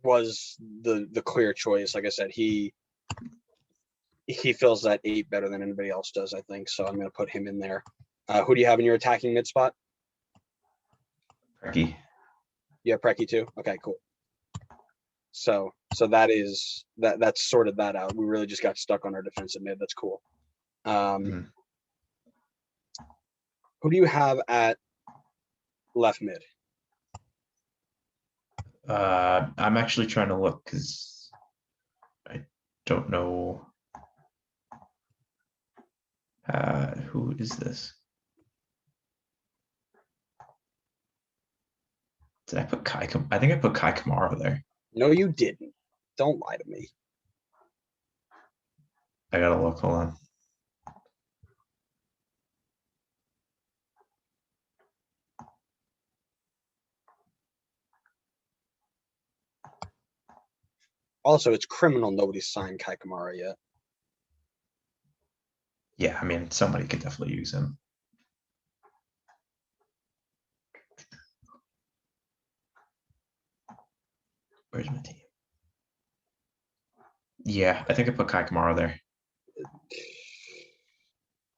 was the clear choice. Like I said, he fills that 8 better than anybody else does, I think. So I'm gonna put him in there. Who do you have in your attacking mid spot? Preki. You have Preki too? Okay, cool. So that's sorted that out. We really just got stuck on our defensive mid. That's cool. Mhm. Who do you have at left mid? I'm actually trying to look because I don't know. Who is this? Did I put Kai? I think I put Kai Kamara there. No, you didn't. Don't lie to me. I gotta look. Hold on. Also, it's criminal nobody's signed Kai Kamara yet. Yeah, I mean, somebody could definitely use him. Where's my team? Yeah, I think I put Kai Kamara there.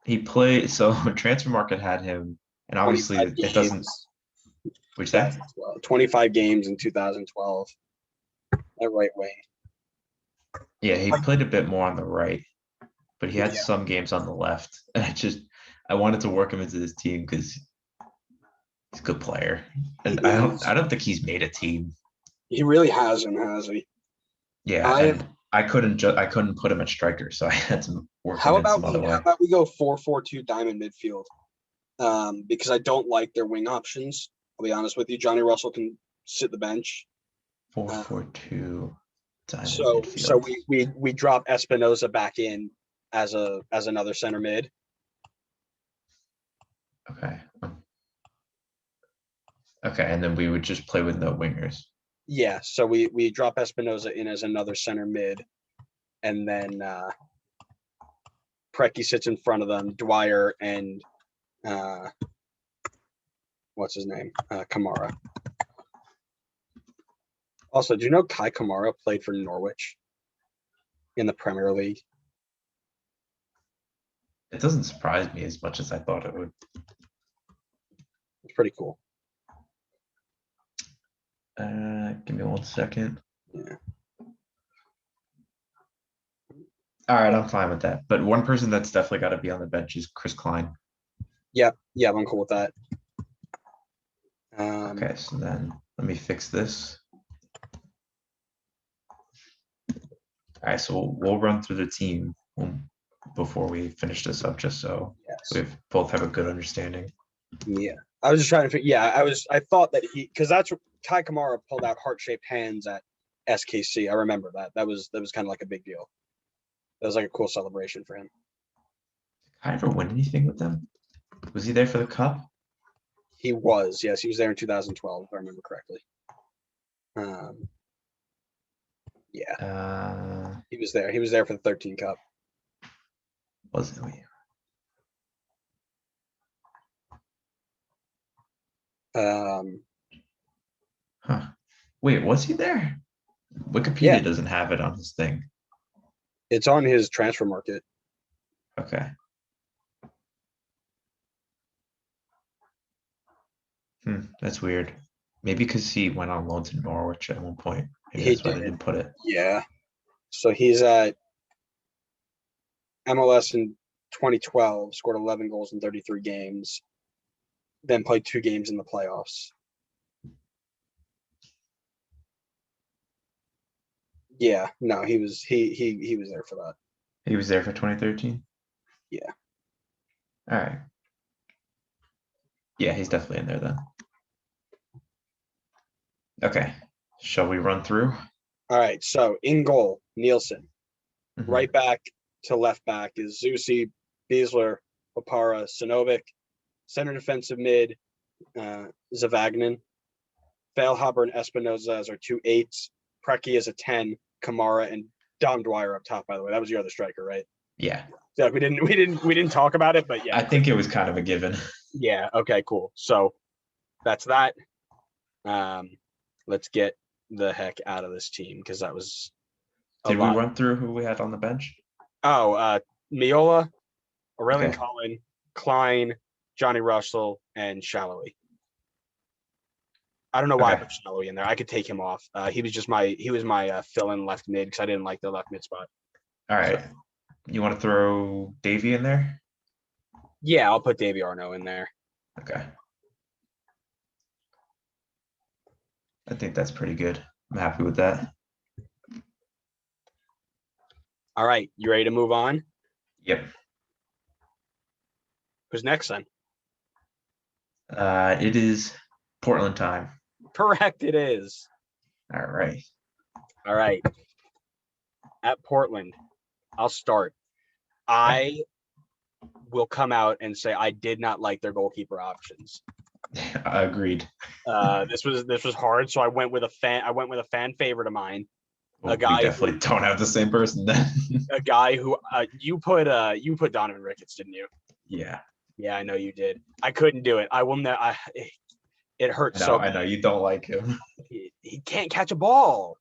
He played, so Transfer Market had him, and obviously 25 it doesn't. games. Which that? 25 games in 2012. That right wing. Yeah, he played a bit more on the right, but he had Yeah. some games on the left. And I wanted to work him into this team because he's a good player, and I don't think he's made a team. He really hasn't, has he? Yeah, and I couldn't put him at striker, so I had to work him in some other way. How about we go 4-4-2 diamond midfield? Because I don't like their wing options. I'll be honest with you. Johnny Russell can sit the bench. 4-4-2 diamond So midfield. we drop Espinoza back in as another center mid. Okay. Okay, and then we would just play with no wingers. Yeah, so we drop Espinoza in as another center mid, and then Preki sits in front of them. Dwyer and what's his name? Kamara. Also, do you know Kai Kamara played for Norwich in the Premier League? It doesn't surprise me as much as I thought it would. It's pretty cool. Give me 1 second. Yeah. All right, I'm fine with that. But one person that's definitely got to be on the bench is Chris Klein. Yeah, I'm cool with that. Okay, so then let me fix this. All right, so we'll run through the team before we finish this up, just so we both have a good understanding. Yeah, I was just trying to figure. Yeah, I thought that because that's what Kai Kamara pulled out heart-shaped hands at SKC. I remember that. That was kind of like a big deal. That was like a cool celebration for him. Did I ever win anything with them? Was he there for the cup? He was, yes, he was there in 2012, if I remember correctly. Yeah. He was there. He was there for the 13 Cup. Wasn't we? Huh. Wait, was he there? Wikipedia doesn't have it on his thing. It's on his transfer market. Okay. That's weird. Maybe because he went on loan to Norwich at one point. Maybe that's why they didn't put it. Yeah. So he's at MLS in 2012, scored 11 goals in 33 games, then played 2 games in the playoffs. Yeah, no, he was there for that. He was there for 2013? Yeah. All right. Yeah, he's definitely in there then. Okay. Shall we run through? All right. So in goal, Nielsen. Mm-hmm. Right back to left back is Zusi, Beasler, Opara, Sinovic. Center defensive mid, Zavagnin. Failhaber and Espinoza as our 2 8s. Preki is a 10. Kamara and Dom Dwyer up top. By the way, that was your other striker, right? Yeah. Yeah, we didn't talk about it, but yeah. I think it was kind of a given. Yeah. Okay. Cool. So that's that. Let's get the heck out of this team because that was. Did we run through who we had on the bench? Oh, Miola, Aurelian Collin, Klein, Johnny Russell, and Shallowy. I don't know why I Okay. put Shelly in there. I could take him off. He was my fill-in left mid because I didn't like the left mid spot. All right. You want to throw Davey in there? Yeah, I'll put Davy Arno in there. Okay. I think that's pretty good. I'm happy with that. All right, you ready to move on? Yep. Who's next then? It is Portland time. Correct, it is. All right. All right. At Portland, I'll start. I will come out and say I did not like their goalkeeper options. Agreed. This was hard, so I went with a fan favorite of mine. Well, guy we definitely don't have the same person then. A guy who you put Donovan Ricketts, didn't you? Yeah. Yeah, I know you did. I couldn't do it. I will not. It hurts so. I know you don't like him. He can't catch a ball.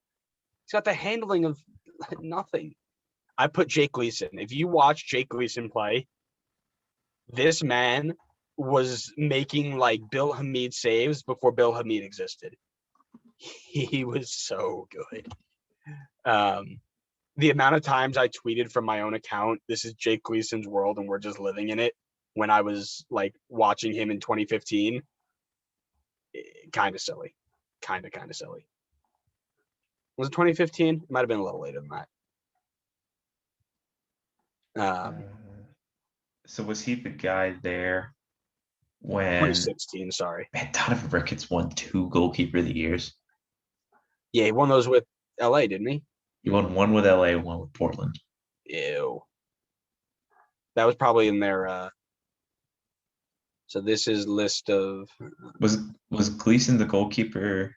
He's got the handling of nothing. I put Jake Gleason. If you watch Jake Gleason play, this man was making like Bill Hamid saves before Bill Hamid existed. He was so good. The amount of times I tweeted from my own account, this is Jake Gleason's world and we're just living in it, when I was like watching him in 2015, kind of silly. Kind of silly. Was it 2015? It might have been a little later than that. So was he the guy there when 2016, sorry. Man, Donovan Ricketts won 2 goalkeeper of the years? Yeah, he won those with LA, didn't he? He won one with LA, one with Portland. Ew. That was probably in their so this is list of Was Gleason the goalkeeper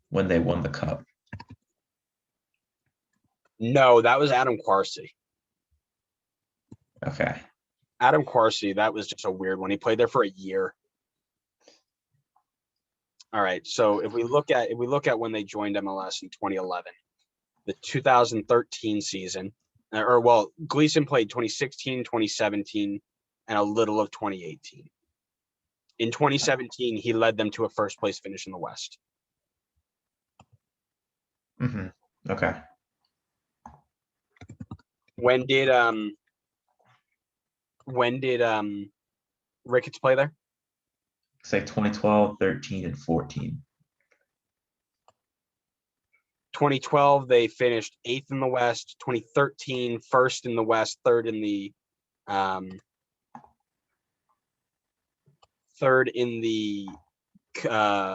when they won the cup? No, that was Adam Quarcy. Okay. Adam Quarcy, that was just a weird one. He played there for a year. All right, so if we look at when they joined MLS in 2011, the 2013 season, Gleason played 2016, 2017, and a little of 2018. In 2017, he led them to a first place finish in the West. Mm-hmm. Okay. When did Ricketts play there? It's like 2012, 13, and 14. 2012, they finished 8th in the West. 2013, 1st in the West, 3rd in the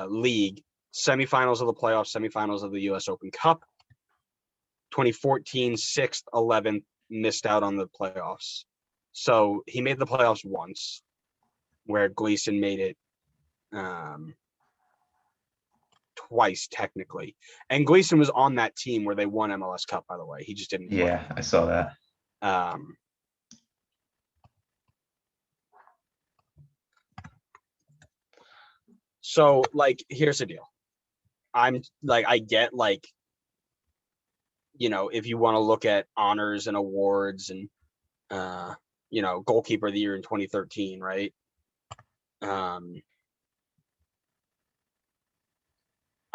league. Semifinals of the playoffs, semifinals of the U.S. Open Cup. 2014, 6th, 11th, missed out on the playoffs. So he made the playoffs once, where Gleason made it twice technically. And Gleason was on that team where they won MLS Cup, by the way. He just didn't play. Yeah, I saw that. So like, here's the deal. I'm like, I get like, you know, if you want to look at honors and awards and you know, goalkeeper of the year in 2013, right?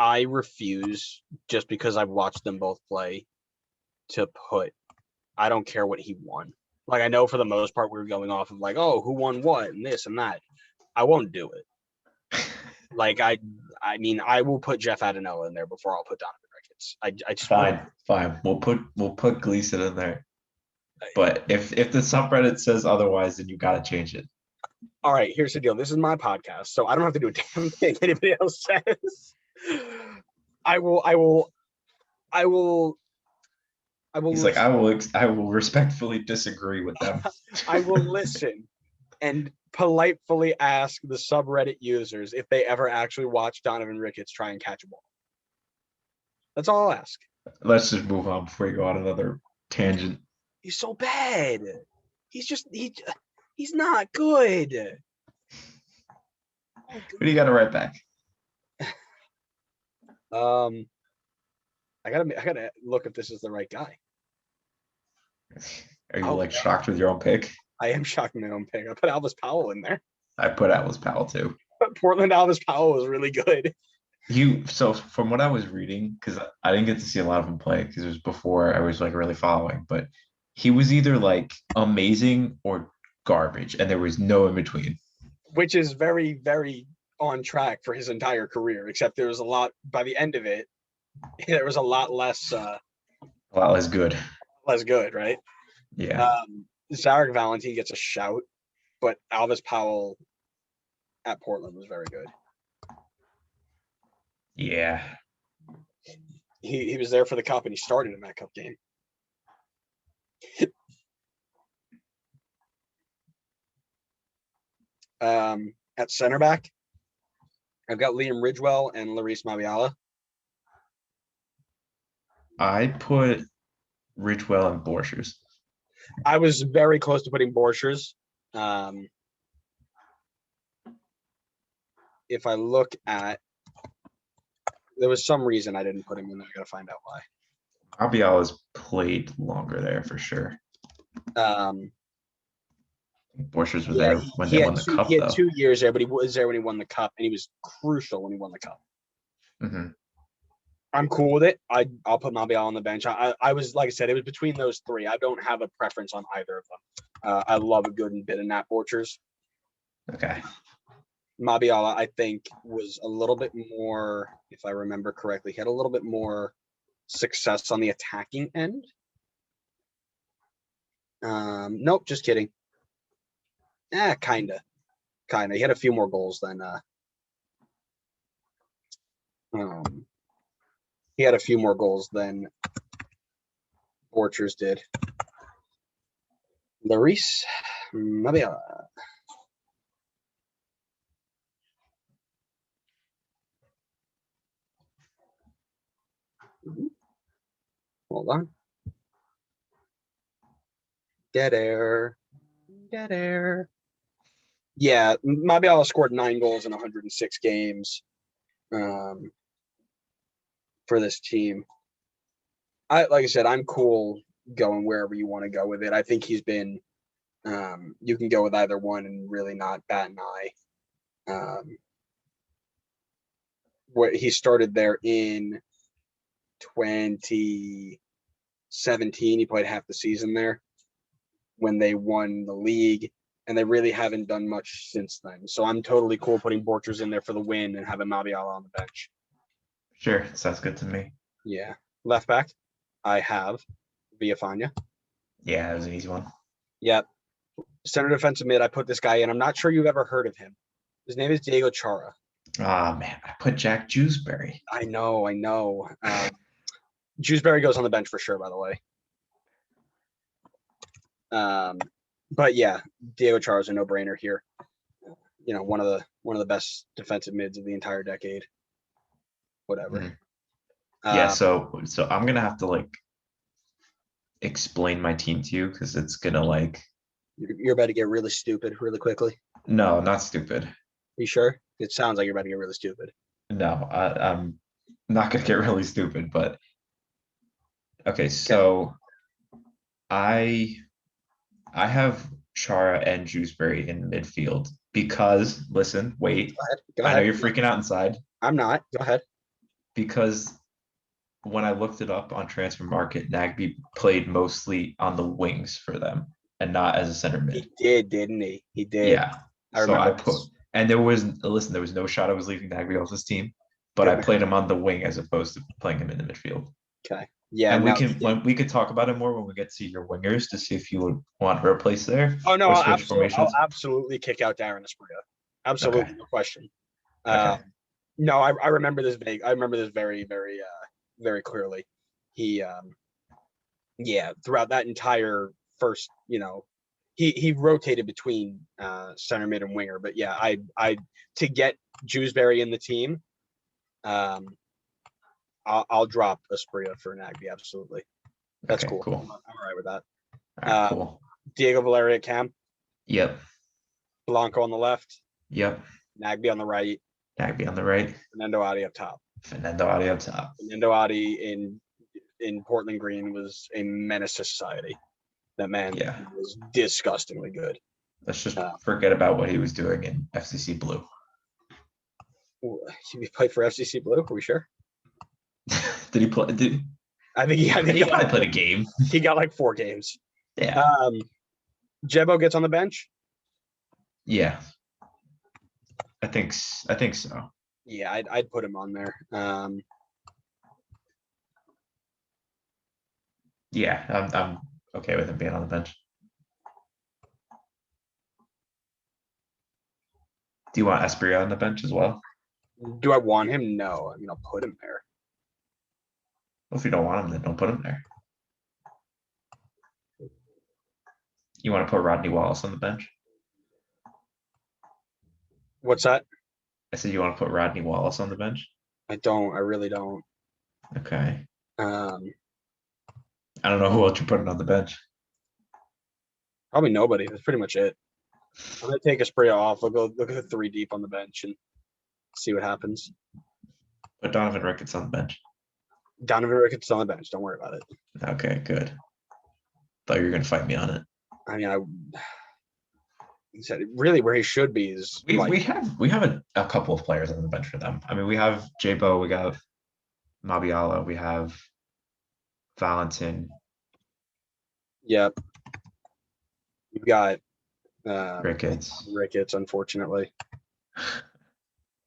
I refuse, just because I've watched them both play, to put, I don't care what he won. Like, I know for the most part we were going off of like, oh, who won what and this and that. I won't do it. Like, I mean, I will put Jeff Adenoa in there before I'll put Donovan Ricketts. I just fine. We'll put Gleason in there. But if the subreddit says otherwise, then you gotta change it. All right, here's the deal. This is my podcast, so I don't have to do a damn thing anybody else says. I will. He's like, I will respectfully disagree with them. I will listen and politely ask the subreddit users if they ever actually watch Donovan Ricketts try and catch a ball. That's all I'll ask. Let's just move on before you go on another tangent. He's so bad. He's not good. Who do you got to write back? I gotta look if this is the right guy. Are you shocked with your own pick? I am shocked with my own pick. I put Alvis Powell in there. I put Atlas Powell too. But Portland Alvis Powell was really good. So from what I was reading, because I didn't get to see a lot of him play because it was before I was like really following, but he was either like amazing or garbage, and there was no in between. which is very, very on track for his entire career, except there was a lot by the end of it, there was a lot less A lot less good. good, right? Yeah. Zarek Valentin gets a shout, but Alvis Powell at Portland was very good. Yeah. He was there for the cup and he started in that cup game. At center back, I've got Liam Ridgewell and Larisse Mabiala. I put Ridgewell and Borchers. I was very close to putting Borchers. If I look at, there was some reason I didn't put him in there. I got to find out why. Abiala's played longer there for sure. Borchers was there when they won the cup, he had though. 2 years there, but he was there when he won the cup, and he was crucial when he won the cup. Mm-hmm. I'm cool with it. I'll put Mabiala on the bench. I was, like I said, it was between those three. I don't have a preference on either of them. I love a good bit of Nat Borchers. Okay. Mabiala, I think, was a little bit more, if I remember correctly, he had a little bit more success on the attacking end. Nope, just kidding. Kinda. He had a few more goals than he had a few more goals than Borchers did. Larisse Mabiala. Hold on. Dead air. Yeah, Mabiala scored 9 goals in 106 games for this team. Like I said, I'm cool going wherever you want to go with it. I think he's been you can go with either one and really not bat an eye. What he started there in 2017. He played half the season there when they won the league, and they really haven't done much since then. So I'm totally cool putting Borchers in there for the win and having Mabiala on the bench. Sure, sounds good to me. Yeah. Left back, I have Villafana. Yeah, that was an easy one. Yep. Center defensive mid, I put this guy in. I'm not sure you've ever heard of him. His name is Diego Chara. Ah, man, I put Jack Jewsbury. I know. Jewsbury goes on the bench for sure, by the way. But yeah, Diego Chara is a no-brainer here. You know, one of the best defensive mids of the entire decade. Whatever. Mm. Yeah, so I'm gonna have to like explain my team to you because it's gonna like. You're about to get really stupid really quickly. No, not stupid. You sure? It sounds like you're about to get really stupid. No, I'm not gonna get really stupid, but okay. So I have Chara and Jewsbury in midfield because listen, wait. Go ahead. I know you're freaking out inside. I'm not. Go ahead. Because when I looked it up on Transfer Market, Nagby played mostly on the wings for them and not as a center mid. He did, didn't he? He did. Yeah. I remember. And there was no shot I was leaving Nagby off this team, but I played him on the wing as opposed to playing him in the midfield. Okay. Yeah. And we could talk about it more when we get to your wingers to see if you would want to replace there. Oh no, I'll absolutely kick out Darren Esprilla. Absolutely, okay. No question. Okay. No, I remember this I remember this very, very, very clearly. He, throughout that entire first, he rotated between center mid and winger. But yeah, I to get Jewsbury in the team, I'll drop Esprilla for Nagby. Absolutely, that's okay, cool. I'm all right with that. All right, cool. Diego Valeri at Cam. Yep. Blanco on the left. Yep. Nagby on the right. Fernando Adi up top. Fernando Adi in Portland Green was a menace to society. That man was disgustingly good. Let's just forget about what he was doing in FCC Blue. He played for FCC Blue. Are we sure? Did he play? I think He he probably played a game. he got like 4 games. Yeah. Jebo gets on the bench. Yeah. I think so. Yeah, I'd put him on there. Yeah, I'm okay with him being on the bench. Do you want Espria on the bench as well? Do I want him? No. I mean, I'll put him there. Well, if you don't want him, then don't put him there. You want to put Rodney Wallace on the bench? What's that? I said you want to put Rodney Wallace on the bench? I don't. I really don't. Okay. Um, I don't know who else you're putting on the bench. Probably nobody. That's pretty much it. I'm gonna take Espria off. We'll go 3 deep on the bench and see what happens. Put Donovan Ricketts on the bench. Donovan Ricketts on the bench. Don't worry about it. Okay, good. Thought you were gonna fight me on it. I mean, he said really where he should be is We have a couple of players on the bench for them. I mean, we have Jabo, we got Mabiala, we have Valentin. Yep. You've got Ricketts. Ricketts, unfortunately.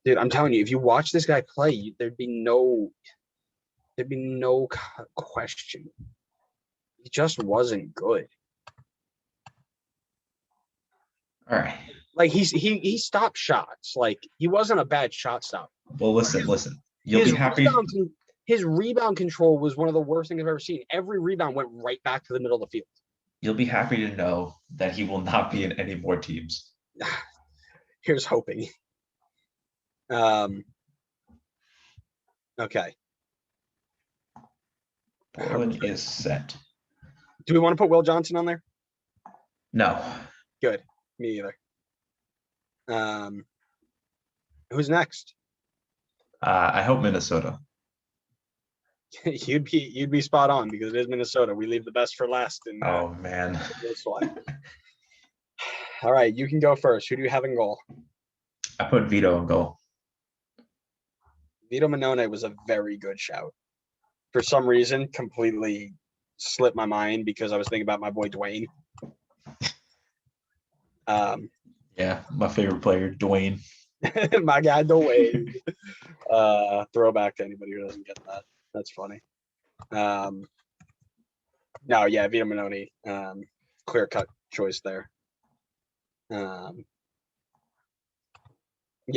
Dude, I'm telling you, if you watch this guy play, there'd be no question. He just wasn't good. All right. Like he stopped shots. Like he wasn't a bad shot stopper. Well, listen. You'll be happy. His rebound control was one of the worst things I've ever seen. Every rebound went right back to the middle of the field. You'll be happy to know that he will not be in any more teams. Here's hoping. Okay. Portland is set. Do we want to put Will Johnson on there? No. Good. Me either. Who's next? I hope Minnesota. You'd be spot on because it is Minnesota. We leave the best for last. In Oh man. this one. All right, you can go first. Who do you have in goal? I put Vito in goal. Vito Minone was a very good shout. For some reason, completely slipped my mind because I was thinking about my boy Dwayne. Yeah, my favorite player, Dwayne. My guy Dwayne. Throwback to anybody who doesn't get that. That's funny. No, yeah, Vito Minone, clear cut choice there. Yeah,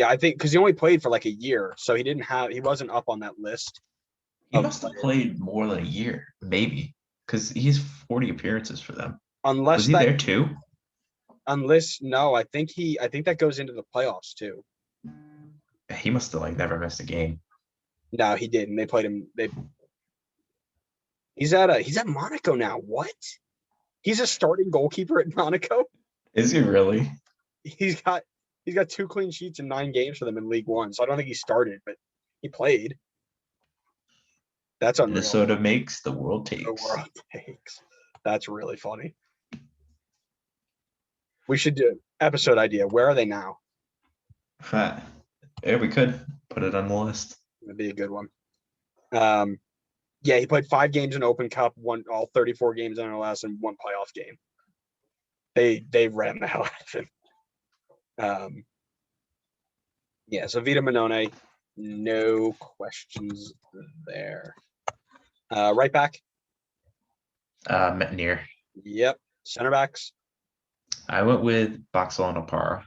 I think because he only played for like a year, so he wasn't up on that list. He must have played more than a year, maybe, because he's 40 appearances for them. Unless was he there too? No, I think that goes into the playoffs too. He must have like never missed a game. No, he didn't. They played him. He's at Monaco now. What? He's a starting goalkeeper at Monaco. Is he really? He's got 2 clean sheets in 9 games for them in League One. So I don't think he started, but he played. That's unreal. Minnesota makes, the world takes. The world takes. That's really funny. We should do episode idea. Where are they now? Yeah, we could put it on the list. That'd be a good one. Yeah, he played 5 games in Open Cup, won all 34 games in MLS, and 1 playoff game. They ran the hell out of him. Yeah, so Vito Minone, no questions there. Right back. Metnier. Yep. Center backs. I went with Boxall and Opara.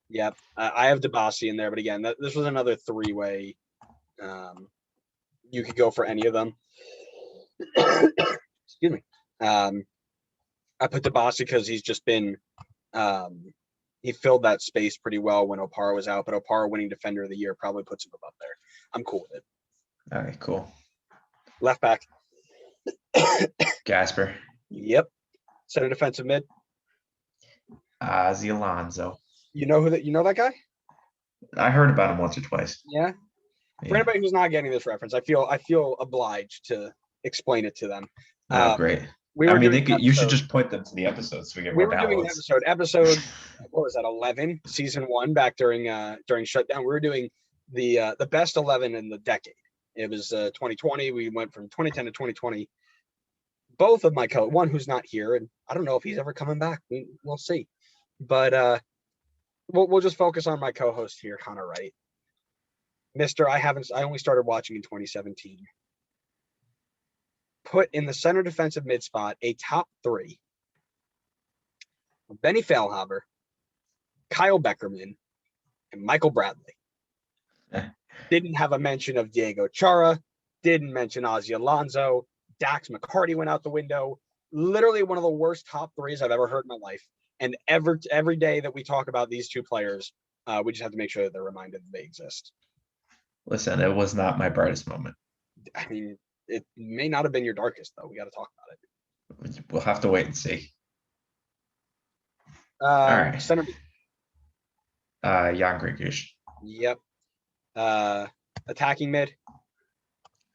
Yep. I have DeBasi in there, but again, this was another 3-way. You could go for any of them. Excuse me. I put DeBasi because he's just been he filled that space pretty well when Opara was out, but Opara winning defender of the year probably puts him above there. I'm cool with it. All right, cool. Left back. Gasper. Yep. Center defensive mid. Ozzy Alonso. You know that guy? I heard about him once or twice. Yeah. For anybody who's not getting this reference, I feel obliged to explain it to them. Oh, great. You should just point them to the episodes so we get more downloads. We were doing episode what was that, 11, season 1, back during shutdown. We were doing the best 11 in the decade. It was 2020. We went from 2010 to 2020. Both of my one who's not here, and I don't know if he's ever coming back. We'll see. But we'll just focus on my co-host here, Connor Wright. Mister, I only started watching in 2017. Put in the center defensive mid spot a top 3. Benny Feilhaber, Kyle Beckerman, and Michael Bradley. Didn't have a mention of Diego Chara. Didn't mention Ozzie Alonso. Dax McCarty went out the window. Literally one of the worst top 3s I've ever heard in my life. And every day that we talk about these two players, we just have to make sure that they're reminded that they exist. Listen, it was not my brightest moment. I mean, it may not have been your darkest, though. We got to talk about it. We'll have to wait and see. All right. Center. Jan Gregish. Yep. Attacking mid.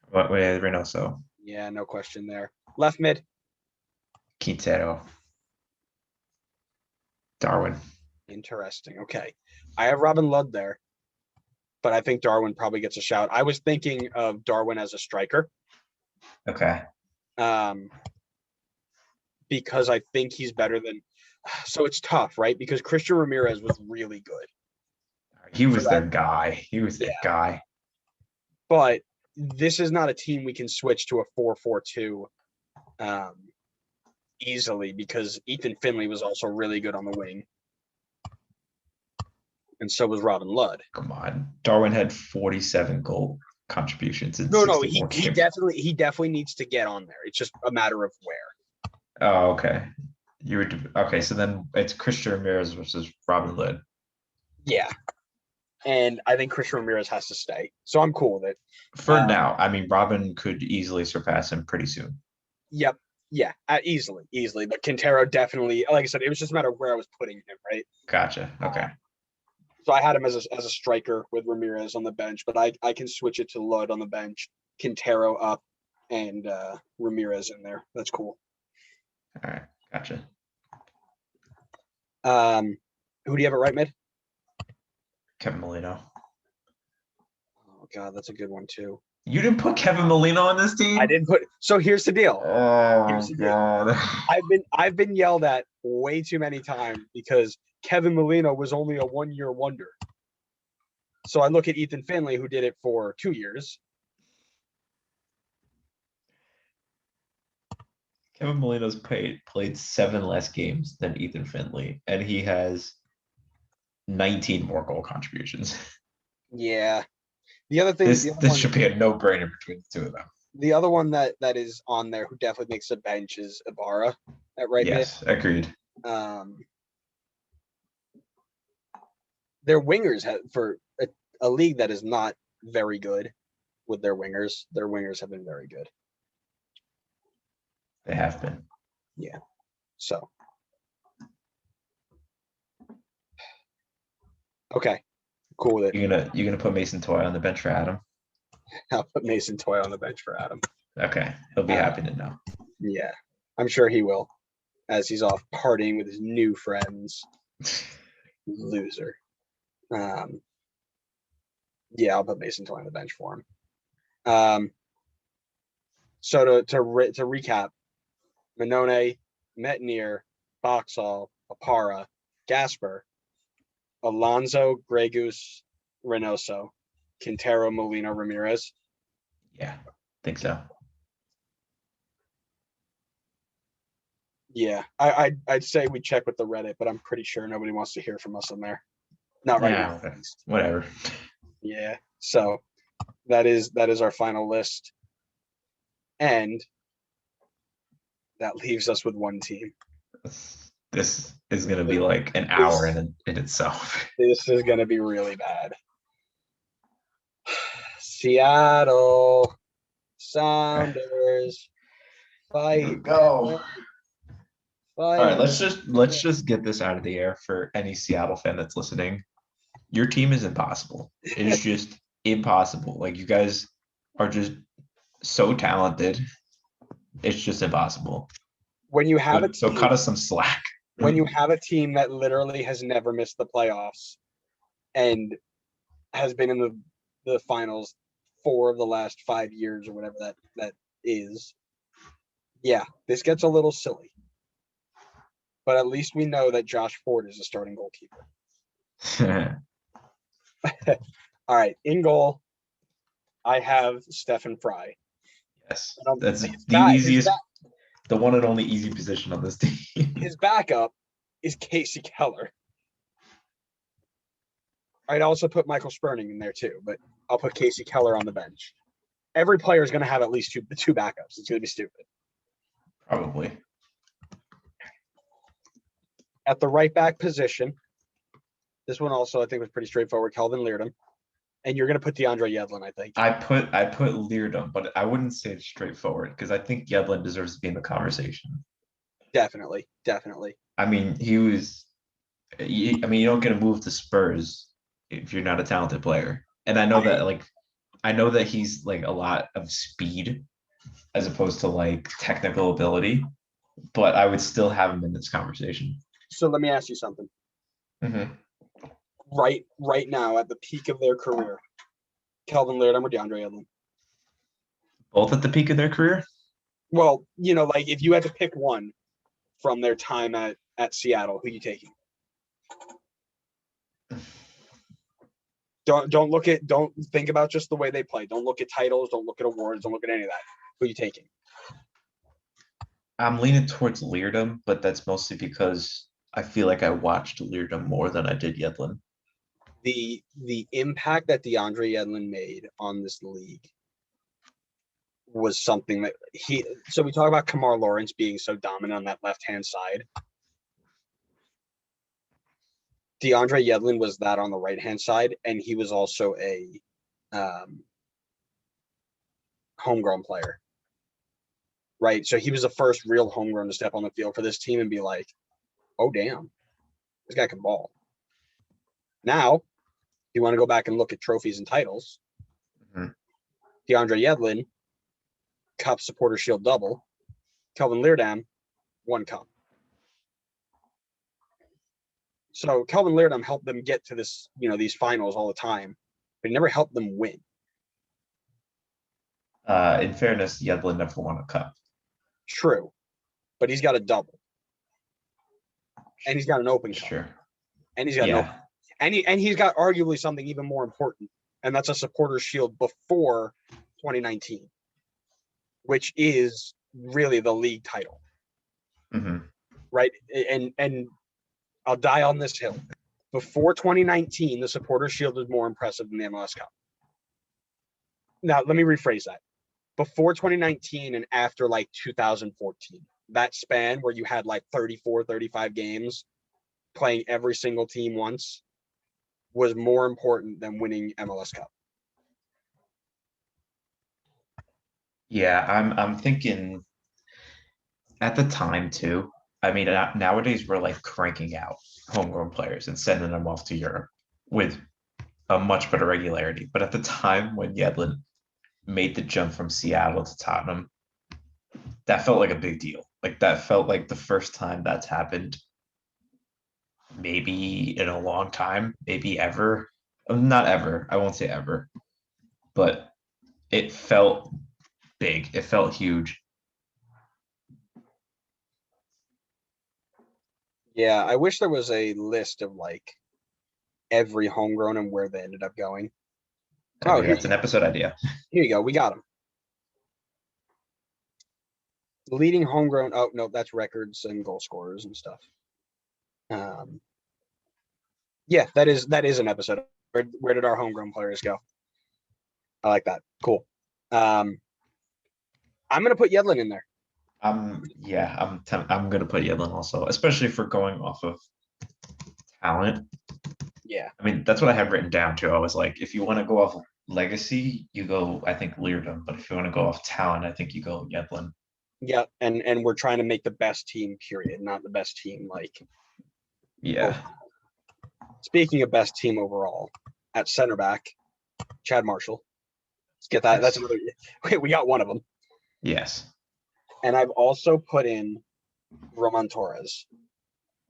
What with Reynoso? Yeah, no question there. Left mid. Quintero. Darwin. Interesting. Okay. I have Robin Ludd there, but I think Darwin probably gets a shout. I was thinking of Darwin as a striker. Okay. Because I think he's better than. So it's tough, right? Because Christian Ramirez was really good. He was their guy. He was their guy. But this is not a team we can switch to a 4-4-2 easily, because Ethan Finley was also really good on the wing. And so was Robin Ludd. Come on. Darwin had 47 goal contributions in No, 64 games. he definitely needs to get on there. It's just a matter of where. Oh, okay. Okay, so then it's Christian Ramirez versus Robin Ludd. Yeah. And I think Christian Ramirez has to stay. So I'm cool with it. For now. I mean, Robin could easily surpass him pretty soon. Yep. Yeah, easily. But Quintero definitely, like I said, it was just a matter of where I was putting him, right? Gotcha. Okay. So I had him as a striker with Ramirez on the bench, but I can switch it to Ludd on the bench, Quintero up, and Ramirez in there. That's cool. All right. Gotcha. Who do you have at right mid? Kevin Molino. Oh God, that's a good one too. You didn't put Kevin Molino on this team? I didn't put. So here's the deal. Oh God. I've been yelled at way too many times because Kevin Molino was only a 1-year wonder. So I look at Ethan Finley, who did it for 2 years. Kevin Molino's played 7 less games than Ethan Finley, and he has 19 more goal contributions. Yeah. The other thing, this should be a no-brainer between the two of them. The other one that is on there who definitely makes a bench is Ibarra at right mid. Yes, agreed. Their wingers for a league that is not very good with their wingers have been very good. They have been. Yeah. So. Okay. Cool with it. You're gonna put Mason Toy on the bench for Adam? I'll put Mason Toy on the bench for Adam. Okay. He'll be happy to know. Yeah. I'm sure he will, as he's off partying with his new friends. Loser. Yeah, I'll put Mason Toy on the bench for him. So to recap, Minone, Metnier, Boxall, Apara, Gasper, Alonso, Gregus, Reynoso, Quintero, Molina, Ramirez. Yeah, think so. Yeah, I'd say we check with the Reddit, but I'm pretty sure nobody wants to hear from us on there. Not right now. Whatever. Yeah. So that is our final list. And that leaves us with one team. This is going to be like an hour in itself. This is going to be really bad. Seattle Sounders. Fight. Go. Fight. All right, let's just get this out of the air for any Seattle fan that's listening. Your team is impossible. It is just impossible. Like, you guys are just so talented. It's just impossible. When you have a team, so cut us some slack. When you have a team that, literally has never missed the playoffs and has been in the the finals 4 of the last 5 years or whatever that is. Yeah, this gets a little silly. But at least we know that Josh Ford is a starting goalkeeper. All right, in goal, I have Stephen Fry. Yes, Um, that's his the back- his easiest, back- the one and only easy position on this team. His backup is Casey Keller. I'd also put Michael Sperning in there too, but I'll put Casey Keller on the bench. Every player is going to have at least two backups. It's going to be stupid. Probably. At the right back position, this one also I think was pretty straightforward. Kelvin Leardom, and you're going to put DeAndre Yedlin, I think. I put Leardom, but I wouldn't say it's straightforward because I think Yedlin deserves to be in the conversation. Definitely. I mean, you don't get a move to Spurs if you're not a talented player. And I know that he's like a lot of speed as opposed to like technical ability, but I would still have him in this conversation. So let me ask you something. Mm-hmm. Right now, at the peak of their career, Kelvin Leardom or DeAndre Yedlin? Both at the peak of their career? Well, like if you had to pick one from their time at Seattle, who are you taking? Don't think about just the way they play. Don't look at titles. Don't look at awards. Don't look at any of that. Who are you taking? I'm leaning towards Leardom, but that's mostly because I feel like I watched Leardom more than I did Yedlin. The impact that DeAndre Yedlin made on this league was something that so we talk about Kamar Lawrence being so dominant on that left-hand side. DeAndre Yedlin was that on the right-hand side, and he was also a homegrown player. Right? So he was the first real homegrown to step on the field for this team and be like, oh, damn, this guy can ball. Now, if you want to go back and look at trophies and titles, DeAndre Yedlin, Cup Supporter Shield double. Kelvin Leardom, 1 cup. So Kelvin Leardom helped them get to this, these finals all the time, but he never helped them win. In fairness, Yedlin never won a cup. True, but he's got a double, and he's got an open cup, Sure. and he's got he's got arguably something even more important, and that's a Supporters Shield before 2019, which is really the league title, right? And I'll die on this hill. Before 2019, the Supporters Shield was more impressive than the MLS Cup. Now, let me rephrase that. Before 2019 and after like 2014, that span where you had like 34, 35 games playing every single team once was more important than winning MLS Cup. Yeah, I'm thinking at the time too. I mean, nowadays we're like cranking out homegrown players and sending them off to Europe with a much better regularity. But at the time when Yedlin made the jump from Seattle to Tottenham, that felt like a big deal. Like that felt like the first time that's happened maybe in a long time, maybe ever. Not ever. I won't say ever. But it felt big. It felt huge. Yeah, I wish there was a list of like every homegrown and where they ended up going. Oh, that's an episode idea. Here you go. We got them. Leading homegrown. Oh, no, that's records and goal scorers and stuff. Yeah, that is an episode. Where did our homegrown players go? I like that. Cool. I'm gonna put Yedlin in there. I'm gonna put Yedlin also, especially for going off of talent. Yeah. I mean, that's what I have written down too. I was like, if you want to go off legacy, you go, I think, Leardom. But if you want to go off talent, I think you go Yedlin. Yeah, and we're trying to make the best team, period, not the best team like. Yeah. Speaking of best team overall, at center back, Chad Marshall. Let's get that. Yes. That's another. We got one of them. Yes. And I've also put in Roman Torres.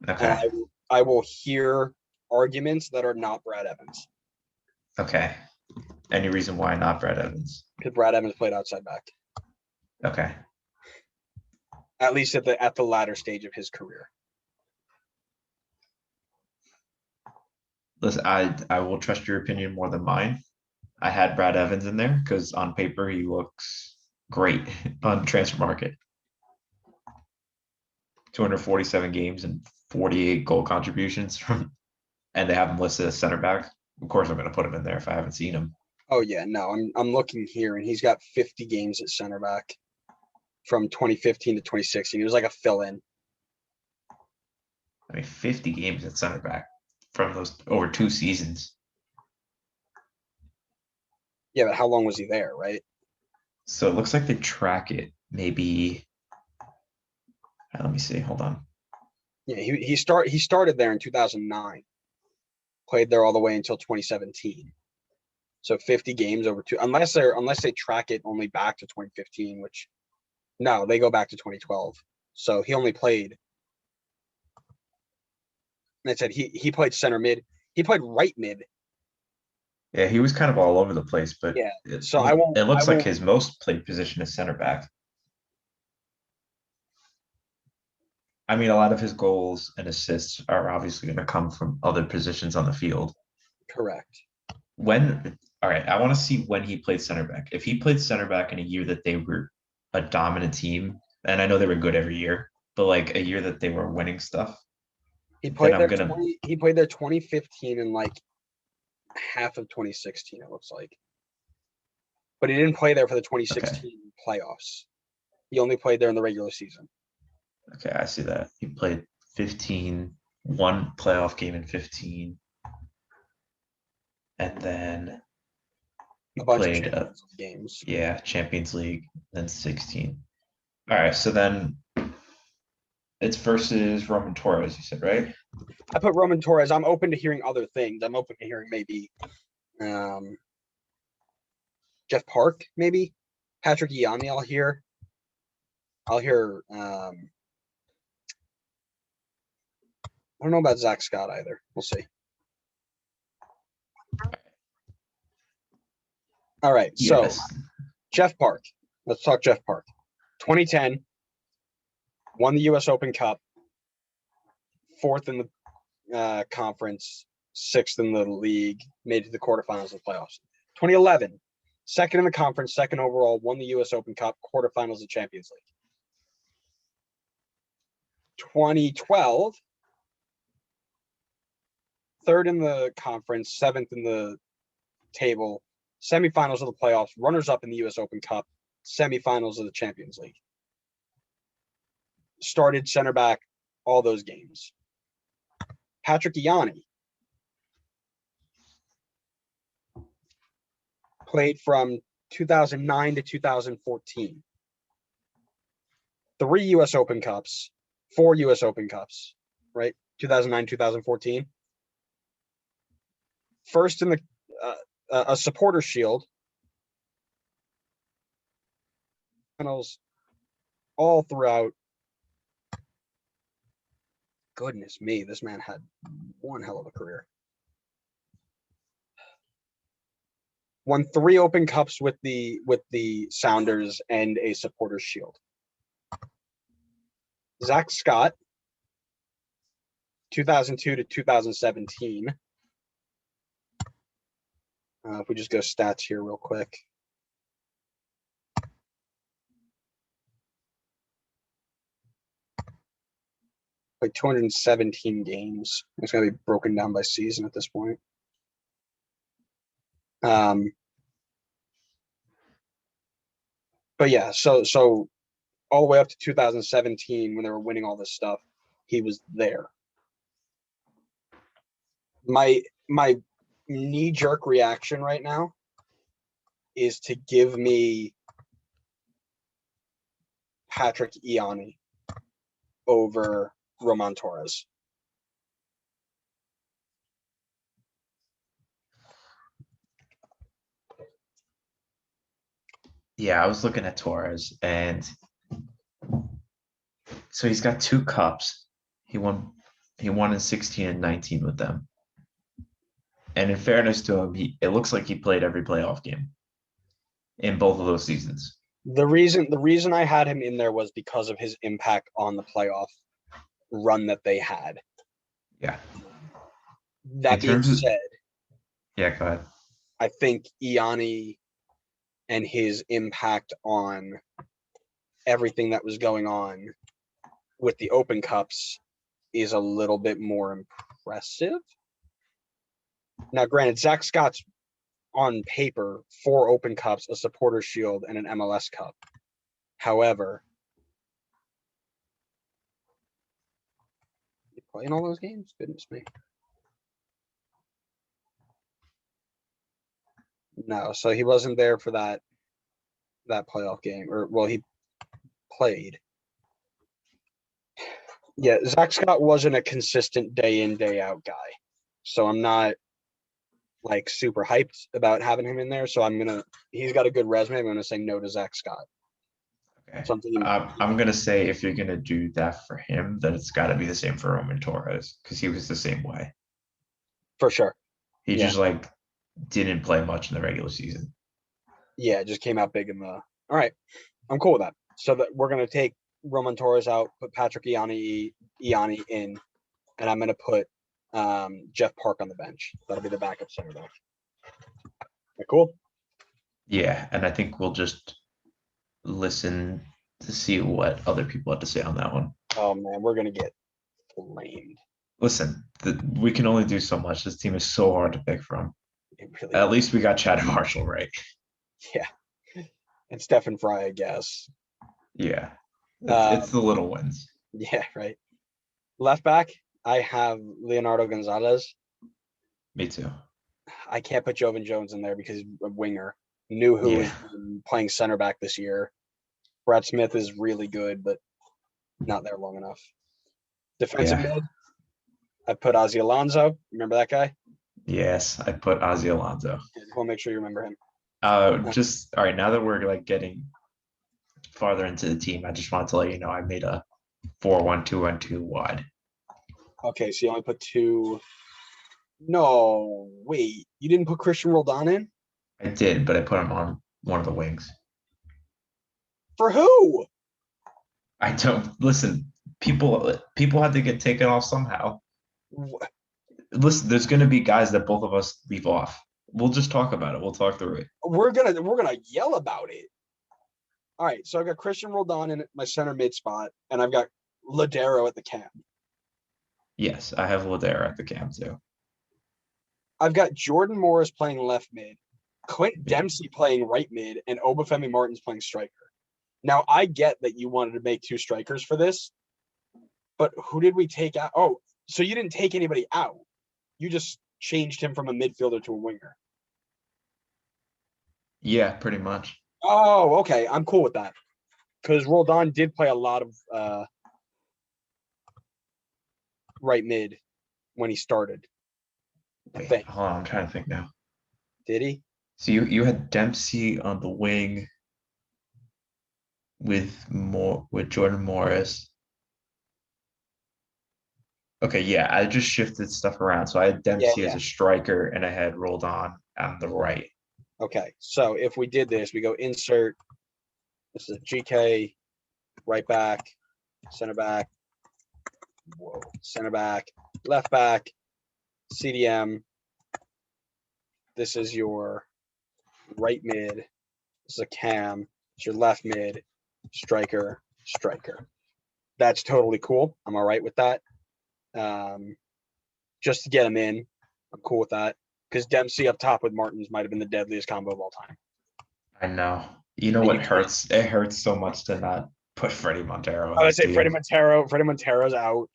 Okay. And I will hear arguments that are not Brad Evans. Okay. Any reason why not Brad Evans? Because Brad Evans played outside back, Okay. at least at the latter stage of his career. Listen, I will trust your opinion more than mine. I had Brad Evans in there because on paper he looks great on transfer market. 247 games and 48 goal contributions from, and they have him listed as center back. Of course, I'm going to put him in there if I haven't seen him. Oh yeah, no, I'm looking here, and he's got 50 games at center back from 2015 to 2016. He was like a fill-in. I mean, 50 games at center back from those over 2 seasons. Yeah, but how long was he there, right? So it looks like they track it. Maybe. Let me see. Hold on. Yeah, he started there in 2009. Played there all the way until 2017. So 50 games over two, unless they track it only back to 2015, which no, they go back to 2012. So he only played. I said he played center mid. He played right mid. Yeah, he was kind of all over the place, but Yeah. it, So it looks I like won't. his most played position is center back. I mean, a lot of his goals and assists are obviously going to come from other positions on the field. Correct. All right, I want to see when he played center back. If he played center back in a year that they were a dominant team, and I know they were good every year, but like a year that they were winning stuff, He played I'm there gonna- 2015 and like half of 2016, it looks like. But he didn't play there for the 2016 playoffs. He only played there in the regular season. okay, I see that. He played 15, one playoff game in 15. And then he A bunch played of Champions League games. Yeah, Champions League, then 16. All right, so then it's versus Roman Torres, you said, right? I put Roman Torres. I'm open to hearing other things. I'm open to hearing maybe Jeff Park, maybe Patrick Ianni. I'll hear. I don't know about Zach Scott either. We'll see. All right, so Yes. Jeff Park. Let's talk Jeff Park. 2010, won the U.S. Open Cup, 4th in the conference, 6th in the league, made it to the quarterfinals of the playoffs. 2011, 2nd in the conference, 2nd overall, won the U.S. Open Cup, quarterfinals of Champions League. 2012, 3rd in the conference, 7th in the table, semifinals of the playoffs, runners-up in the U.S. Open Cup, semifinals of the Champions League. Started center back all those games. Patrick Ianni played from 2009 to 2014. 3 U.S. Open Cups, 4 U.S. Open Cups, right? 2009, 2014. First in the a supporter shield. Finals all throughout. Goodness me, this man had one hell of a career. Won 3 Open Cups with the Sounders and a supporter shield. Zach Scott, 2002 to 2017. If we just go stats here real quick. Like 217 games. It's going to be broken down by season at this point. But yeah, so all the way up to 2017 when they were winning all this stuff, he was there. My knee-jerk reaction right now is to give me Patrick Ianni over Roman Torres. Yeah, I was looking at Torres, and so he's got 2 cups. He won in 16 and 19 with them. And in fairness to him, it looks like he played every playoff game in both of those seasons. The reason I had him in there was because of his impact on the playoff run that they had. Yeah. That being said, yeah, go ahead. I think Iani and his impact on everything that was going on with the Open Cups is a little bit more impressive. Now, granted, Zach Scott's on paper 4 Open Cups, a Supporters Shield, and an MLS Cup. However, you playing all those games? Goodness me. No, so he wasn't there for that playoff game, or well, he played. Yeah, Zach Scott wasn't a consistent day in, day out guy. So I'm not like super hyped about having him in there. So he's got a good resume. I'm gonna say no to Zach Scott. Okay. Something I'm gonna say if you're gonna do that for him, then it's gotta be the same for Roman Torres, because he was the same way. for sure. He Yeah. just like didn't play much in the regular season. Yeah, it just came out big in the. All right, I'm cool with that. So that we're gonna take Roman Torres out, put Patrick Iani in, and I'm gonna put Jeff Park on the bench. That'll be the backup center back. Cool. Yeah, and I think we'll just listen to see what other people have to say on that one. Oh man, we're gonna get blamed. Listen, we can only do so much. This team is so hard to pick from. Really At least we got Chad Marshall right. Yeah. And Stephen Fry, I guess. Yeah. It's the little wins. Yeah, right. Left back, I have Leonardo Gonzalez. Me too. I can't put Jovan Jones in there because he's a winger. Knew who was playing center back this year. Brad Smith is really good, but not there long enough. Defensive mid, I put Ozzy Alonso. Remember that guy? Yes, I put Ozzy Alonso. I just want to make sure you remember him. Just all right. Now that we're like getting farther into the team, I just wanted to let you know I made a 4-1-2-1-2 wide. Okay, so you only put 2. No, wait, you didn't put Christian Roldan in? I did, but I put him on one of the wings. For who? I don't listen. People had to get taken off somehow. Listen, there's going to be guys that both of us leave off. We'll just talk about it. We'll talk through it. We're gonna yell about it. All right, so I've got Christian Roldan in my center mid spot, and I've got Ladero at the cam. Yes, I have Ladera at the cam too. I've got Jordan Morris playing left mid, Clint Dempsey playing right mid, and Obafemi Martins playing striker. Now, I get that you wanted to make 2 strikers for this, but who did we take out? Oh, so you didn't take anybody out. You just changed him from a midfielder to a winger. Yeah, pretty much. Oh, okay. I'm cool with that. Because Roldan did play a lot of right mid when he started. Wait, hold on, I'm trying to think now. Did he? So you had Dempsey on the wing with Jordan Morris. Okay, yeah, I just shifted stuff around. So I had Dempsey as a striker, and I had Roldan on the right. Okay, so if we did this, we go insert. This is GK, right back, center back, center back, left back, CDM. This is your right mid. This is a cam. It's your left mid, striker. That's totally cool. I'm all right with that. Just to get him in, I'm cool with that. Because Dempsey up top with Martins might have been the deadliest combo of all time. I know. You know what hurts? It hurts so much to not put Freddie Montero. I would say Freddie Montero's out.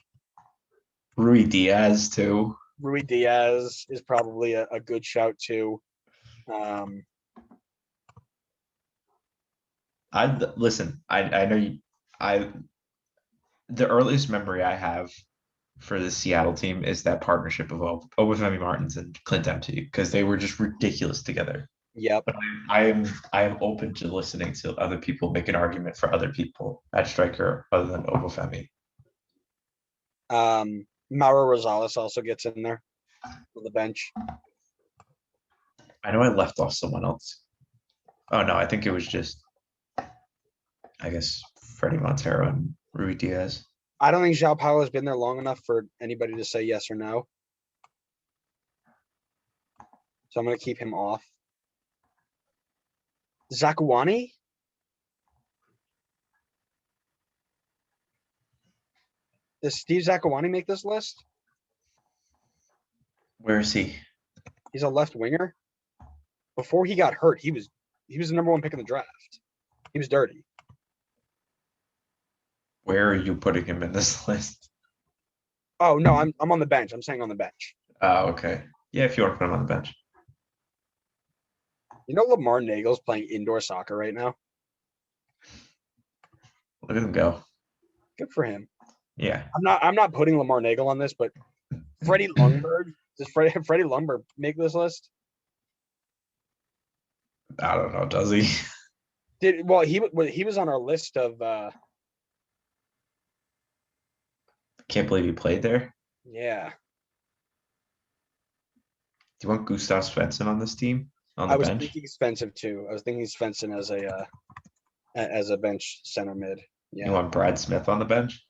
Rui Diaz too. Rui Diaz is probably a good shout too. I know the earliest memory I have for the Seattle team is that partnership of Obafemi Martins and Clint Dempsey, because they were just ridiculous together. Yep. But I am open to listening to other people make an argument for other people at striker other than Obafemi. Mauro Rosales also gets in there on the bench. I know I left off someone else. Oh no, I think it was just, I guess, Freddie Montero and Rui Diaz. I don't think João Paulo has been there long enough for anybody to say yes or no. So I'm going to keep him off. Zakuani? Does Steve Zakuani make this list? Where is he? He's a left winger. Before he got hurt, he was the number one pick in the draft. He was dirty. Where are you putting him in this list? Oh no, I'm on the bench. I'm saying on the bench. Oh, okay. Yeah, if you want to put him on the bench. You know Lamar Nagel's playing indoor soccer right now? Look at him go. Good for him. Yeah. I'm not putting Lamar Nagel on this, but Freddie Lundberg. Does Freddie Lundberg make this list? I don't know. Does he? He was on our list of Can't believe he played there. yeah. Do you want Gustav Svensson on this team on the I was bench? thinking Svensson too. I was thinking Svensson as a bench center mid. You Yeah. want Brad Smith on the bench?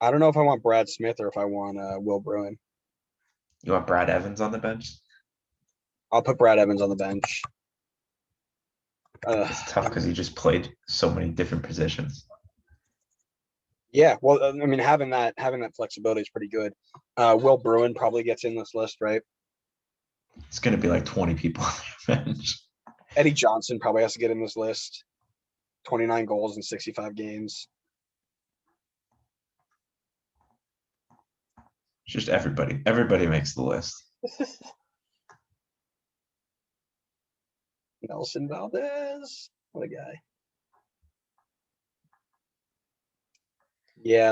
I don't know if I want Brad Smith or if I want Will Bruin. You want Brad Evans on the bench? I'll put Brad Evans on the bench. It's tough because he just played so many different positions. Yeah, well, I mean, having that flexibility is pretty good. Will Bruin probably gets in this list, right? It's going to be like 20 people on the bench. Eddie Johnson probably has to get in this list. 29 goals in 65 games. It's just everybody. Everybody makes the list. Nelson Valdez. What a guy. Yeah,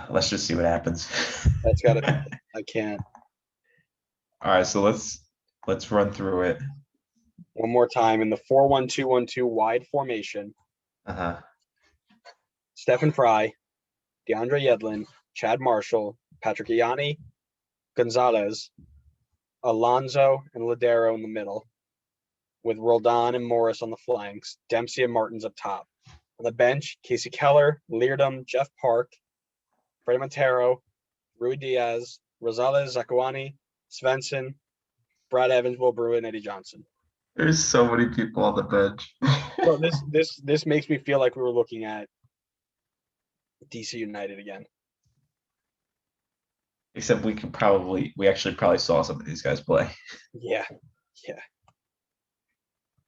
Let's just see what happens. that's gotta be. I can't. All right, so let's run through it. One more time in the 4-1-2-1-2 wide formation. Uh-huh. Stephen Fry, DeAndre Yedlin, Chad Marshall, Patrick Ianni, Gonzalez, Alonso, and Ladero in the middle, with Roldan and Morris on the flanks, Dempsey and Martins up top. On the bench, Casey Keller, Leardom, Jeff Park, Freddie Montero, Rui Diaz, Rosales, Zakuani, Svensson, Brad Evans, Will Bruin, Eddie Johnson. There's so many people on the bench. Bro, this makes me feel like we were looking at DC United again. Except we actually probably saw some of these guys play. Yeah.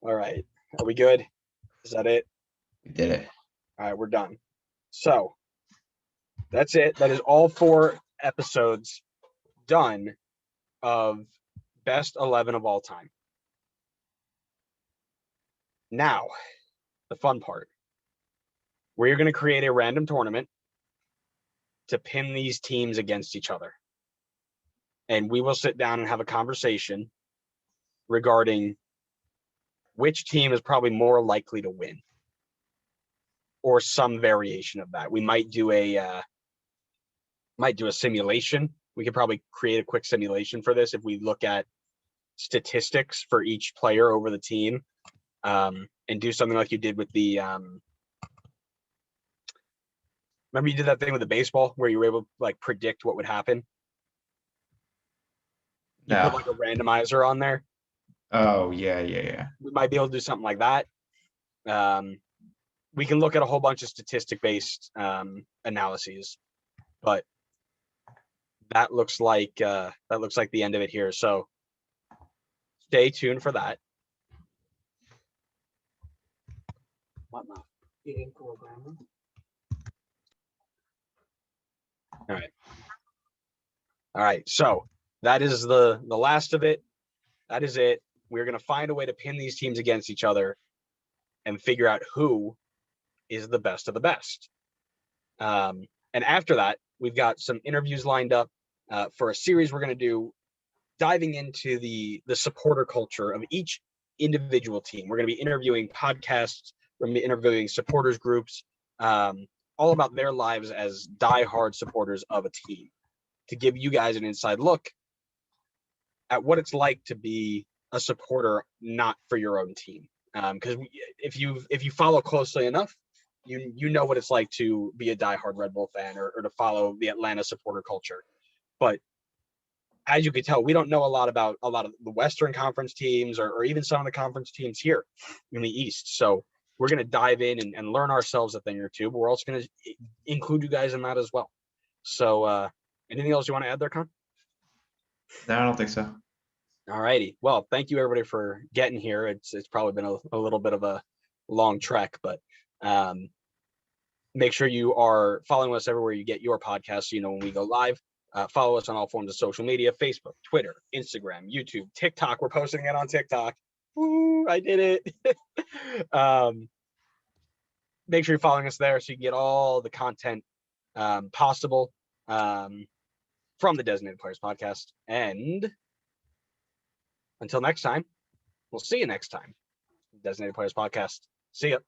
All right. Are we good? Is that it? We did it. All right, we're done. So that's it. That is all 4 episodes done of best 11 of all time. Now, the fun part. We're going to create a random tournament to pin these teams against each other. And we will sit down and have a conversation regarding which team is probably more likely to win, or some variation of that. We might do a simulation. We could probably create a quick simulation for this if we look at statistics for each player over the team, and do something like you did with the remember you did that thing with the baseball where you were able to like predict what would happen? You put like a randomizer on there. Oh, yeah. We might be able to do something like that. We can look at a whole bunch of statistic-based analyses, but that looks like the end of it here. So stay tuned for that. What not? You didn't program them? All right. So that is the last of it. That is it. We're going to find a way to pin these teams against each other and figure out who is the best of the best. And after that, we've got some interviews lined up for a series we're going to do, diving into the supporter culture of each individual team. We're going to be interviewing podcasts. We're going to be interviewing supporters groups, all about their lives as diehard supporters of a team. to give you guys an inside look at what it's like to be a supporter not for your own team. Because if you follow closely enough, you know what it's like to be a diehard Red Bull fan or to follow the Atlanta supporter culture. But as you can tell, we don't know a lot about a lot of the Western Conference teams or even some of the conference teams here in the East. So we're going to dive in and learn ourselves a thing or two, but we're also going to include you guys in that as well. So anything else you want to add there, Con? No, I don't think so. All righty. Well, thank you everybody for getting here. It's probably been a little bit of a long trek, but make sure you are following us everywhere you get your podcasts so you know when we go live. Follow us on all forms of social media: Facebook, Twitter, Instagram, YouTube, TikTok. We're posting it on TikTok. Woo, I did it. Make sure you're following us there so you can get all the content possible from the Designated Players Podcast. And until next time, we'll see you next time. Designated Players Podcast. See ya.